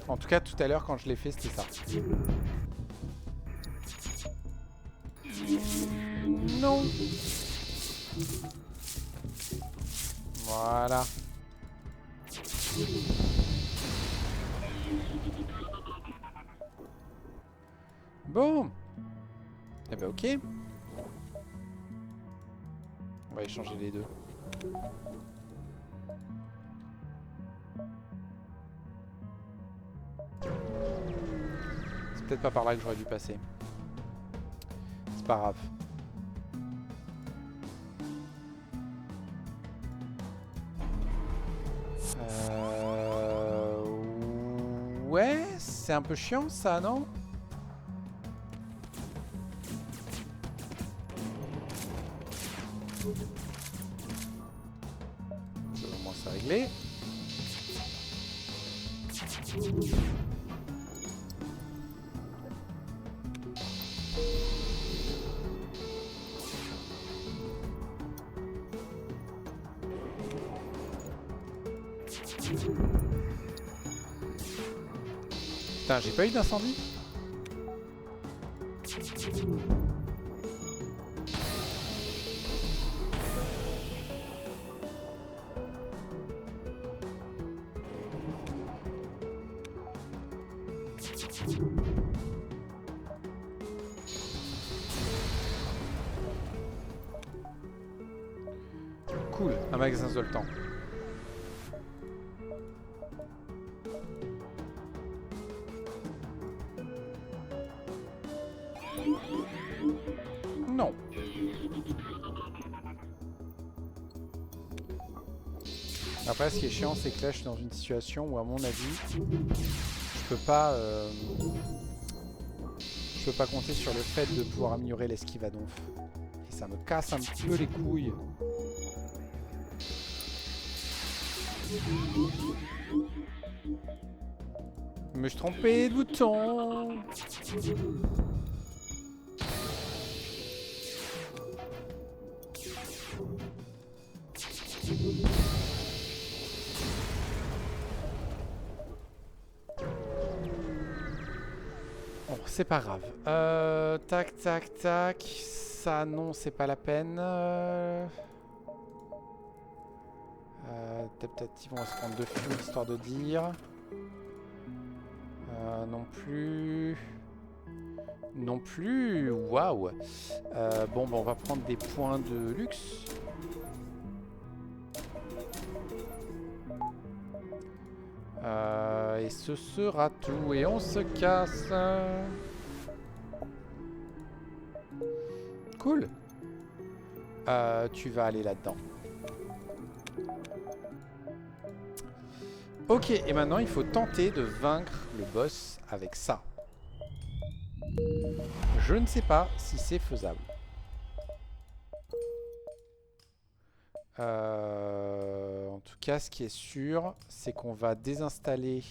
En tout cas, tout à l'heure, quand je l'ai fait, c'était ça. Non. Voilà. Bon. Eh ben ok. On va échanger les deux. C'est peut-être pas par là que j'aurais dû passer. C'est pas grave. Ouais, c'est un peu chiant ça, non? Au moins c'est réglé. Putain, j'ai pas eu d'incendie? Cool, un magasin Zoltan. Non. Après, ce qui est chiant, c'est que là, je suis dans une situation où, à mon avis, je peux pas compter sur le fait de pouvoir améliorer l'esquive à donf. Et ça me casse un petit peu les couilles. Je me suis trompé de bouton. Bon, c'est pas grave. Tac, tac, tac. Ça, non, c'est pas la peine. Peut-être on va se prendre 2 fumes histoire de dire. Non plus. Non plus. Waouh. Bon, on va prendre des points de luxe. Et ce sera tout. Et on se casse. Cool. Tu vas aller là-dedans. Ok, et maintenant il faut tenter de vaincre le boss avec ça. Je ne sais pas si c'est faisable. En tout cas, ce qui est sûr, c'est qu'on va désinstaller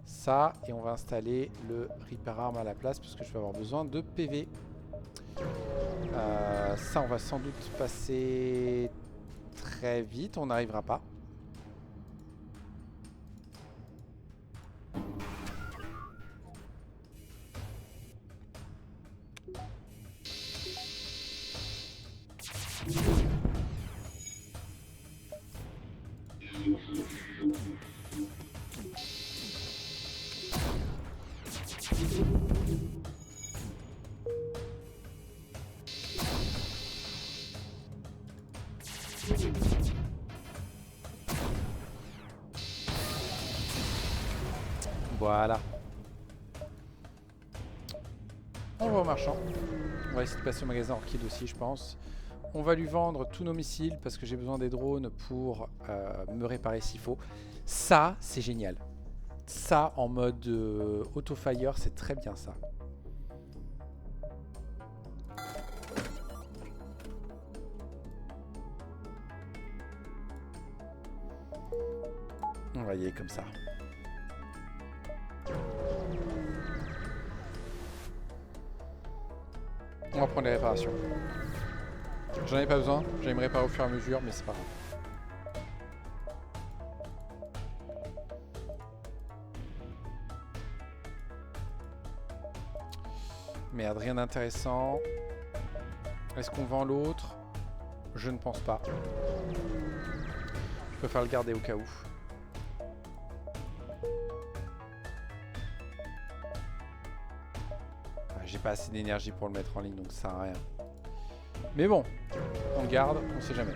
ça et on va installer le Reaper Arm à la place parce que je vais avoir besoin de PV. Ça, on va sans doute passer très vite. On n'arrivera pas. Voilà. On va au marchand. On va essayer de passer au magasin Orchid aussi, je pense. On va lui vendre tous nos missiles parce que j'ai besoin des drones pour me réparer s'il faut. Ça, c'est génial. Ça, en mode auto-fire, c'est très bien ça. On va y aller comme ça. On va prendre les réparations. J'en ai pas besoin, j'allais me réparer au fur et à mesure, mais c'est pas grave. Merde, rien d'intéressant. Est-ce qu'on vend l'autre? Je ne pense pas. Je préfère le garder au cas où. J'ai pas assez d'énergie pour le mettre en ligne, donc ça sert à rien. Mais bon, on le garde, on sait jamais.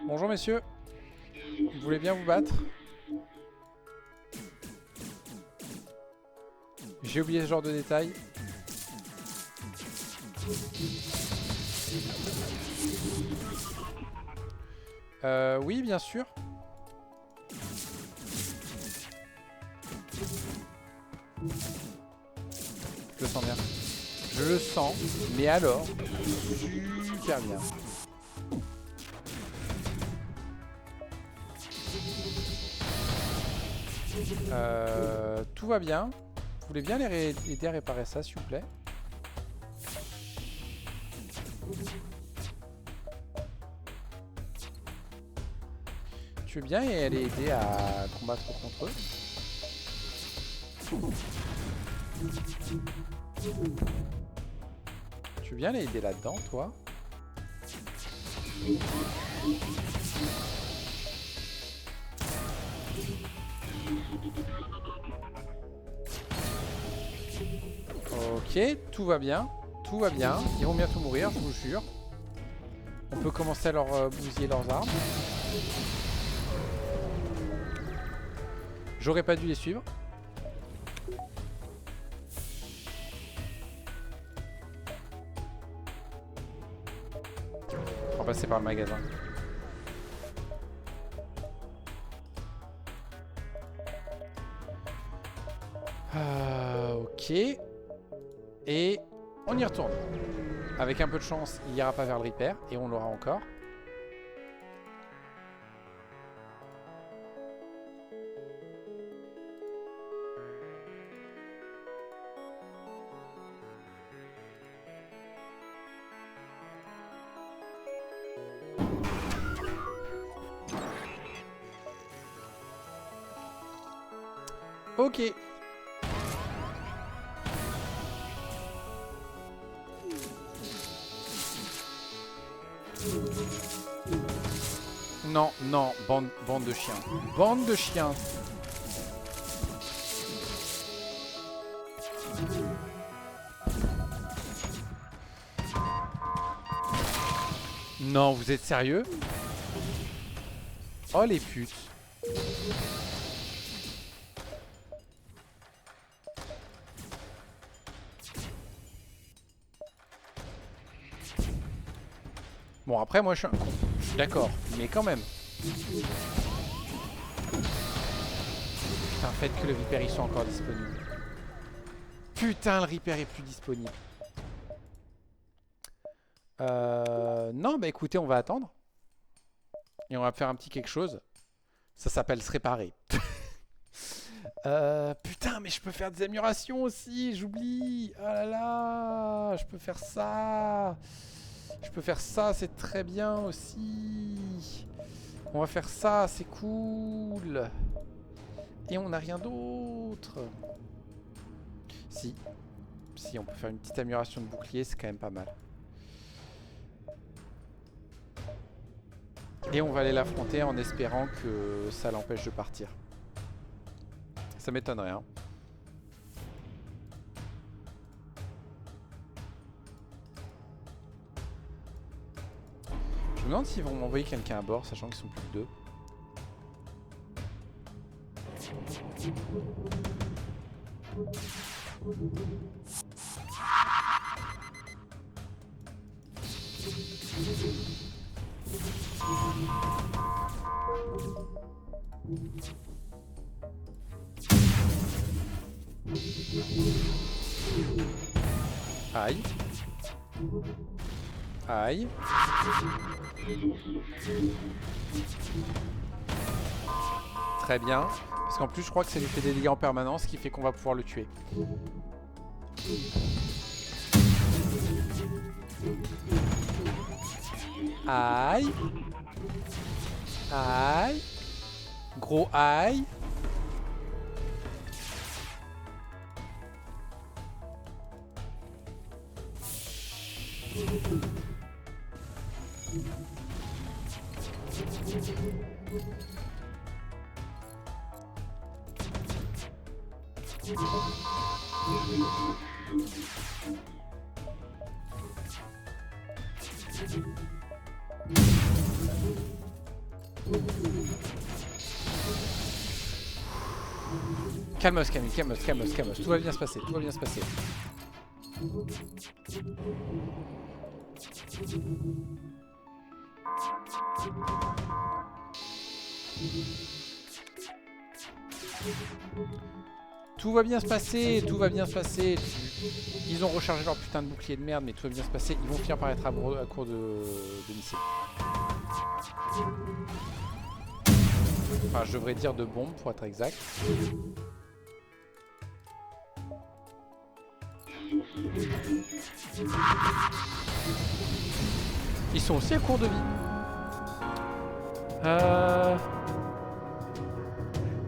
Bonjour messieurs, vous voulez bien vous battre? J'ai oublié ce genre de détails. Oui, bien sûr. Je le sens bien. Je le sens, mais alors, super bien. Tout va bien. Vous voulez bien les aider à réparer ça, s'il vous plaît? Tu veux bien aller aider à combattre contre eux? Tu veux bien aller aider là-dedans, toi? Ok, tout va bien. Tout va bien. Ils vont bientôt mourir, je vous jure. On peut commencer à leur bousiller leurs armes. J'aurais pas dû les suivre. On va passer par le magasin. Ok. Et on y retourne. Avec un peu de chance, il ira pas vers le repair et on l'aura encore. Ok. Non, non, bande de chiens. Bande de chiens. Non, vous êtes sérieux? Oh les putes. Bon, après, moi, je suis un con. Je suis d'accord, mais quand même. Putain, faites que le Reaper, il soit encore disponible. Putain, le Reaper est plus disponible. Non, bah écoutez, on va attendre. Et on va faire un petit quelque chose. Ça s'appelle se réparer. Putain, mais je peux faire des améliorations aussi, j'oublie. Oh là là, je peux faire ça. Je peux faire ça, c'est très bien aussi. On va faire ça, c'est cool. Et on n'a rien d'autre. Si, on peut faire une petite amélioration de bouclier, c'est quand même pas mal. Et on va aller l'affronter en espérant que ça l'empêche de partir. Ça m'étonnerait, hein. me demande s'ils vont m'envoyer quelqu'un à bord, sachant qu'ils sont plus que 2. Aïe. Aïe. Très bien. Parce qu'en plus, je crois que ça lui fait des dégâts en permanence, ce qui fait qu'on va pouvoir le tuer. Aïe. Aïe. Gros aïe. Calmos, Camille, calmos, calmos, calmos. Tout va bien se passer, tout va bien se passer. Tout va bien se passer, tout va bien se passer. Ils ont rechargé leur putain de bouclier de merde, mais tout va bien se passer. Ils vont finir par être à court de missiles. Enfin, je devrais dire de bombes pour être exact. Ils sont aussi à court de vie.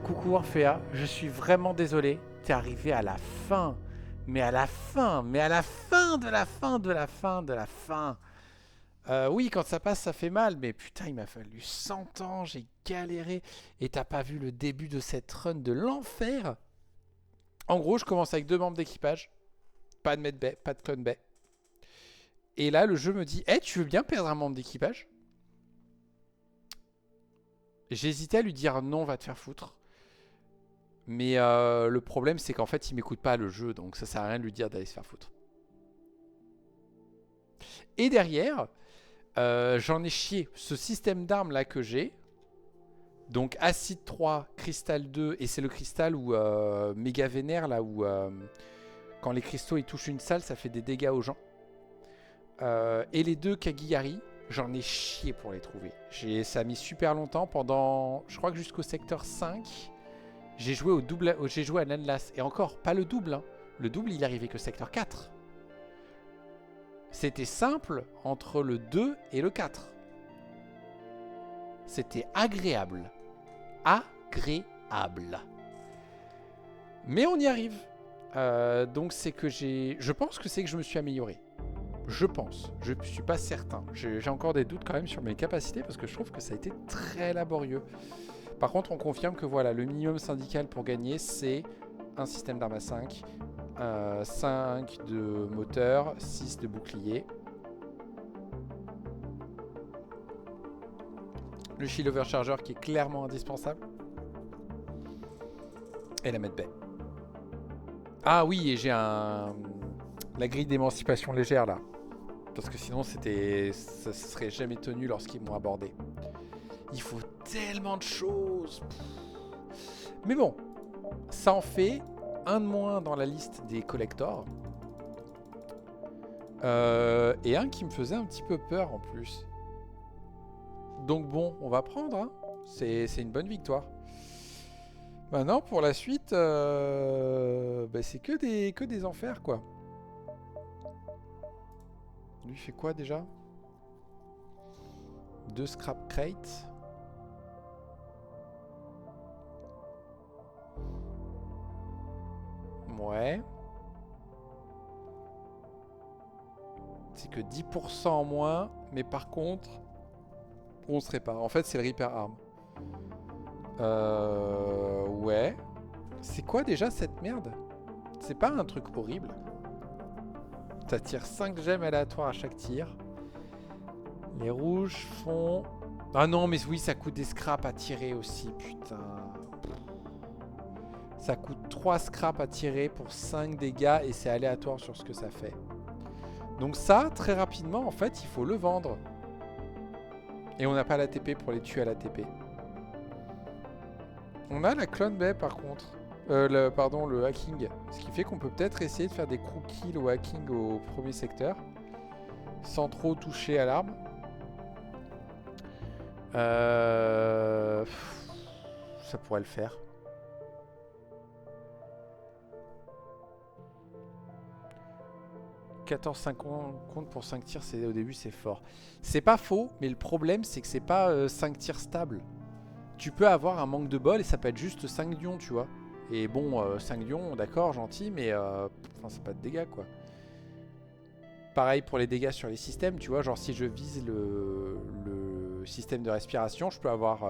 Coucou Orphea, je suis vraiment désolé. T'es arrivé à la fin. Mais à la fin. Mais à la fin de la fin de la fin de la fin. Oui, quand ça passe, ça fait mal. Mais putain, il m'a fallu 100 ans. J'ai galéré. Et t'as pas vu le début de cette run de l'enfer? En gros, je commence avec 2 membres d'équipage. Pas de medbay, pas de clone bay. Et là, le jeu me dit, hey, tu veux bien perdre un membre d'équipage? J'hésitais à lui dire non, va te faire foutre. Mais le problème, c'est qu'en fait, il m'écoute pas le jeu. Donc ça sert à rien de lui dire d'aller se faire foutre. Et derrière, j'en ai chié. Ce système d'armes là que j'ai. Donc acide 3, cristal 2. Et c'est le cristal où méga vénère là où quand les cristaux ils touchent une salle, ça fait des dégâts aux gens. Et les 2 Kagiyari, j'en ai chié pour les trouver. Ça a mis super longtemps. Pendant, je crois que jusqu'au secteur 5, j'ai joué au double, j'ai joué à l'Endless. Et encore, pas le double. Hein. Le double, il arrivait que secteur 4. C'était simple entre le 2 et le 4. C'était agréable. Agréable. Mais on y arrive. Donc c'est que je pense que c'est que je me suis amélioré. Je pense. Je ne suis pas certain. J'ai encore des doutes quand même sur mes capacités parce que je trouve que ça a été très laborieux. Par contre, on confirme que voilà, le minimum syndical pour gagner, c'est un système d'armes à 5, 5 de moteur, 6 de bouclier. Le shield overcharger qui est clairement indispensable. Et la medbay. Ah oui, et j'ai la grille d'émancipation légère là. Parce que sinon ça serait jamais tenu lorsqu'ils m'ont abordé. Il faut tellement de choses. Mais bon, ça en fait un de moins dans la liste des collectors. Et un qui me faisait un petit peu peur en plus. Donc bon, on va prendre. Hein. C'est une bonne victoire. Maintenant, pour la suite, c'est que des enfers, quoi. Lui fait quoi déjà? 2 scrap crates. Ouais. C'est que 10% en moins, mais par contre, on se répare. En fait, c'est le repair arm. Ouais. C'est quoi déjà cette merde? C'est pas un truc horrible? Ça tire 5 gemmes aléatoires à chaque tir. Les rouges font... Ah non, mais oui, ça coûte des scraps à tirer aussi, putain. Ça coûte 3 scraps à tirer pour 5 dégâts et c'est aléatoire sur ce que ça fait. Donc ça, très rapidement, en fait, il faut le vendre. Et on n'a pas la TP pour les tuer à la TP. On a la clone bay par contre. Pardon, le hacking. Ce qui fait qu'on peut peut-être essayer de faire des crew kills au hacking au premier secteur. Sans trop toucher à l'arme. Ça pourrait le faire. « 14,50 compte pour 5 tirs, au début c'est fort. » C'est pas faux, mais le problème c'est que c'est pas 5 tirs stables. Tu peux avoir un manque de bol et ça peut être juste 5 dions, tu vois. Et bon, 5 dions, d'accord, gentil, mais c'est pas de dégâts, quoi. Pareil pour les dégâts sur les systèmes, tu vois. Genre si je vise le système de respiration, je peux avoir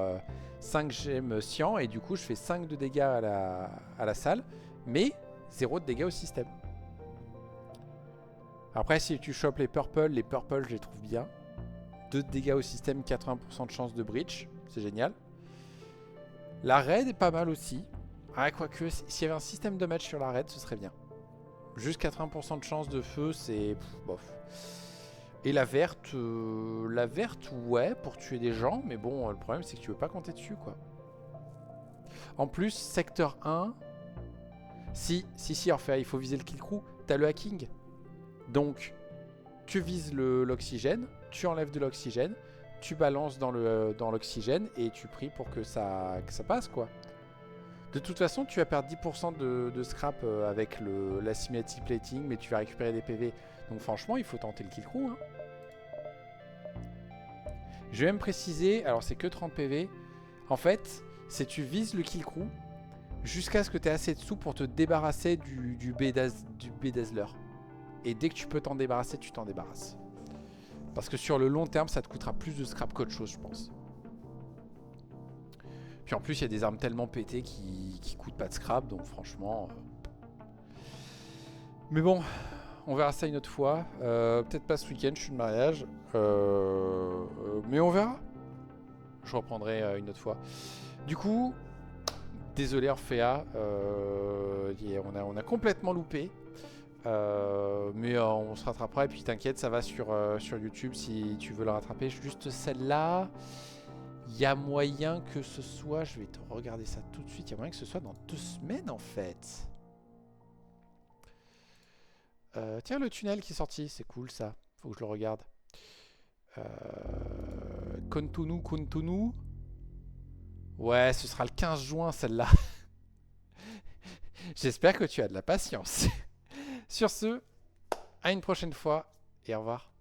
5 gemmes cyan et du coup je fais 5 de dégâts à la salle, mais 0 de dégâts au système. Après si tu chopes les purple je les trouve bien. 2 de dégâts au système, 80% de chance de breach, c'est génial. La raid est pas mal aussi. Ah, quoique, s'il y avait un système de match sur la raid, ce serait bien. Juste 80% de chance de feu, c'est bof. Et la verte, ouais, pour tuer des gens, mais bon, le problème c'est que tu veux pas compter dessus, quoi. En plus, secteur 1, si, en fait, il faut viser le kill crew, t'as le hacking. Donc, tu vises l'oxygène, tu enlèves de l'oxygène, tu balances dans l'oxygène et tu pries pour que ça passe, quoi. De toute façon, tu vas perdre 10% de scrap avec la Symmetry Plating, mais tu vas récupérer des PV. Donc franchement, il faut tenter le kill crew. Hein. Je vais même préciser, alors c'est que 30 PV. En fait, c'est tu vises le kill crew jusqu'à ce que tu aies assez de sous pour te débarrasser du Bedazzler. Et dès que tu peux t'en débarrasser, tu t'en débarrasses. Parce que sur le long terme, ça te coûtera plus de scrap qu'autre chose, je pense. Puis en plus, il y a des armes tellement pétées qui coûtent pas de scrap, donc franchement... Mais bon, on verra ça une autre fois. Peut-être pas ce week-end, je suis de mariage. Mais on verra. Je reprendrai une autre fois. Du coup, désolé Orphea, on a complètement loupé. Mais on se rattrapera et puis t'inquiète, ça va sur YouTube si tu veux le rattraper. Juste celle-là, il y a moyen que ce soit, je vais te regarder ça tout de suite, il y a moyen que ce soit dans 2 semaines en fait. Tiens, le tunnel qui est sorti, c'est cool ça, faut que je le regarde. Kontonu. Ouais, ce sera le 15 juin celle-là. J'espère que tu as de la patience. Sur ce, à une prochaine fois et au revoir.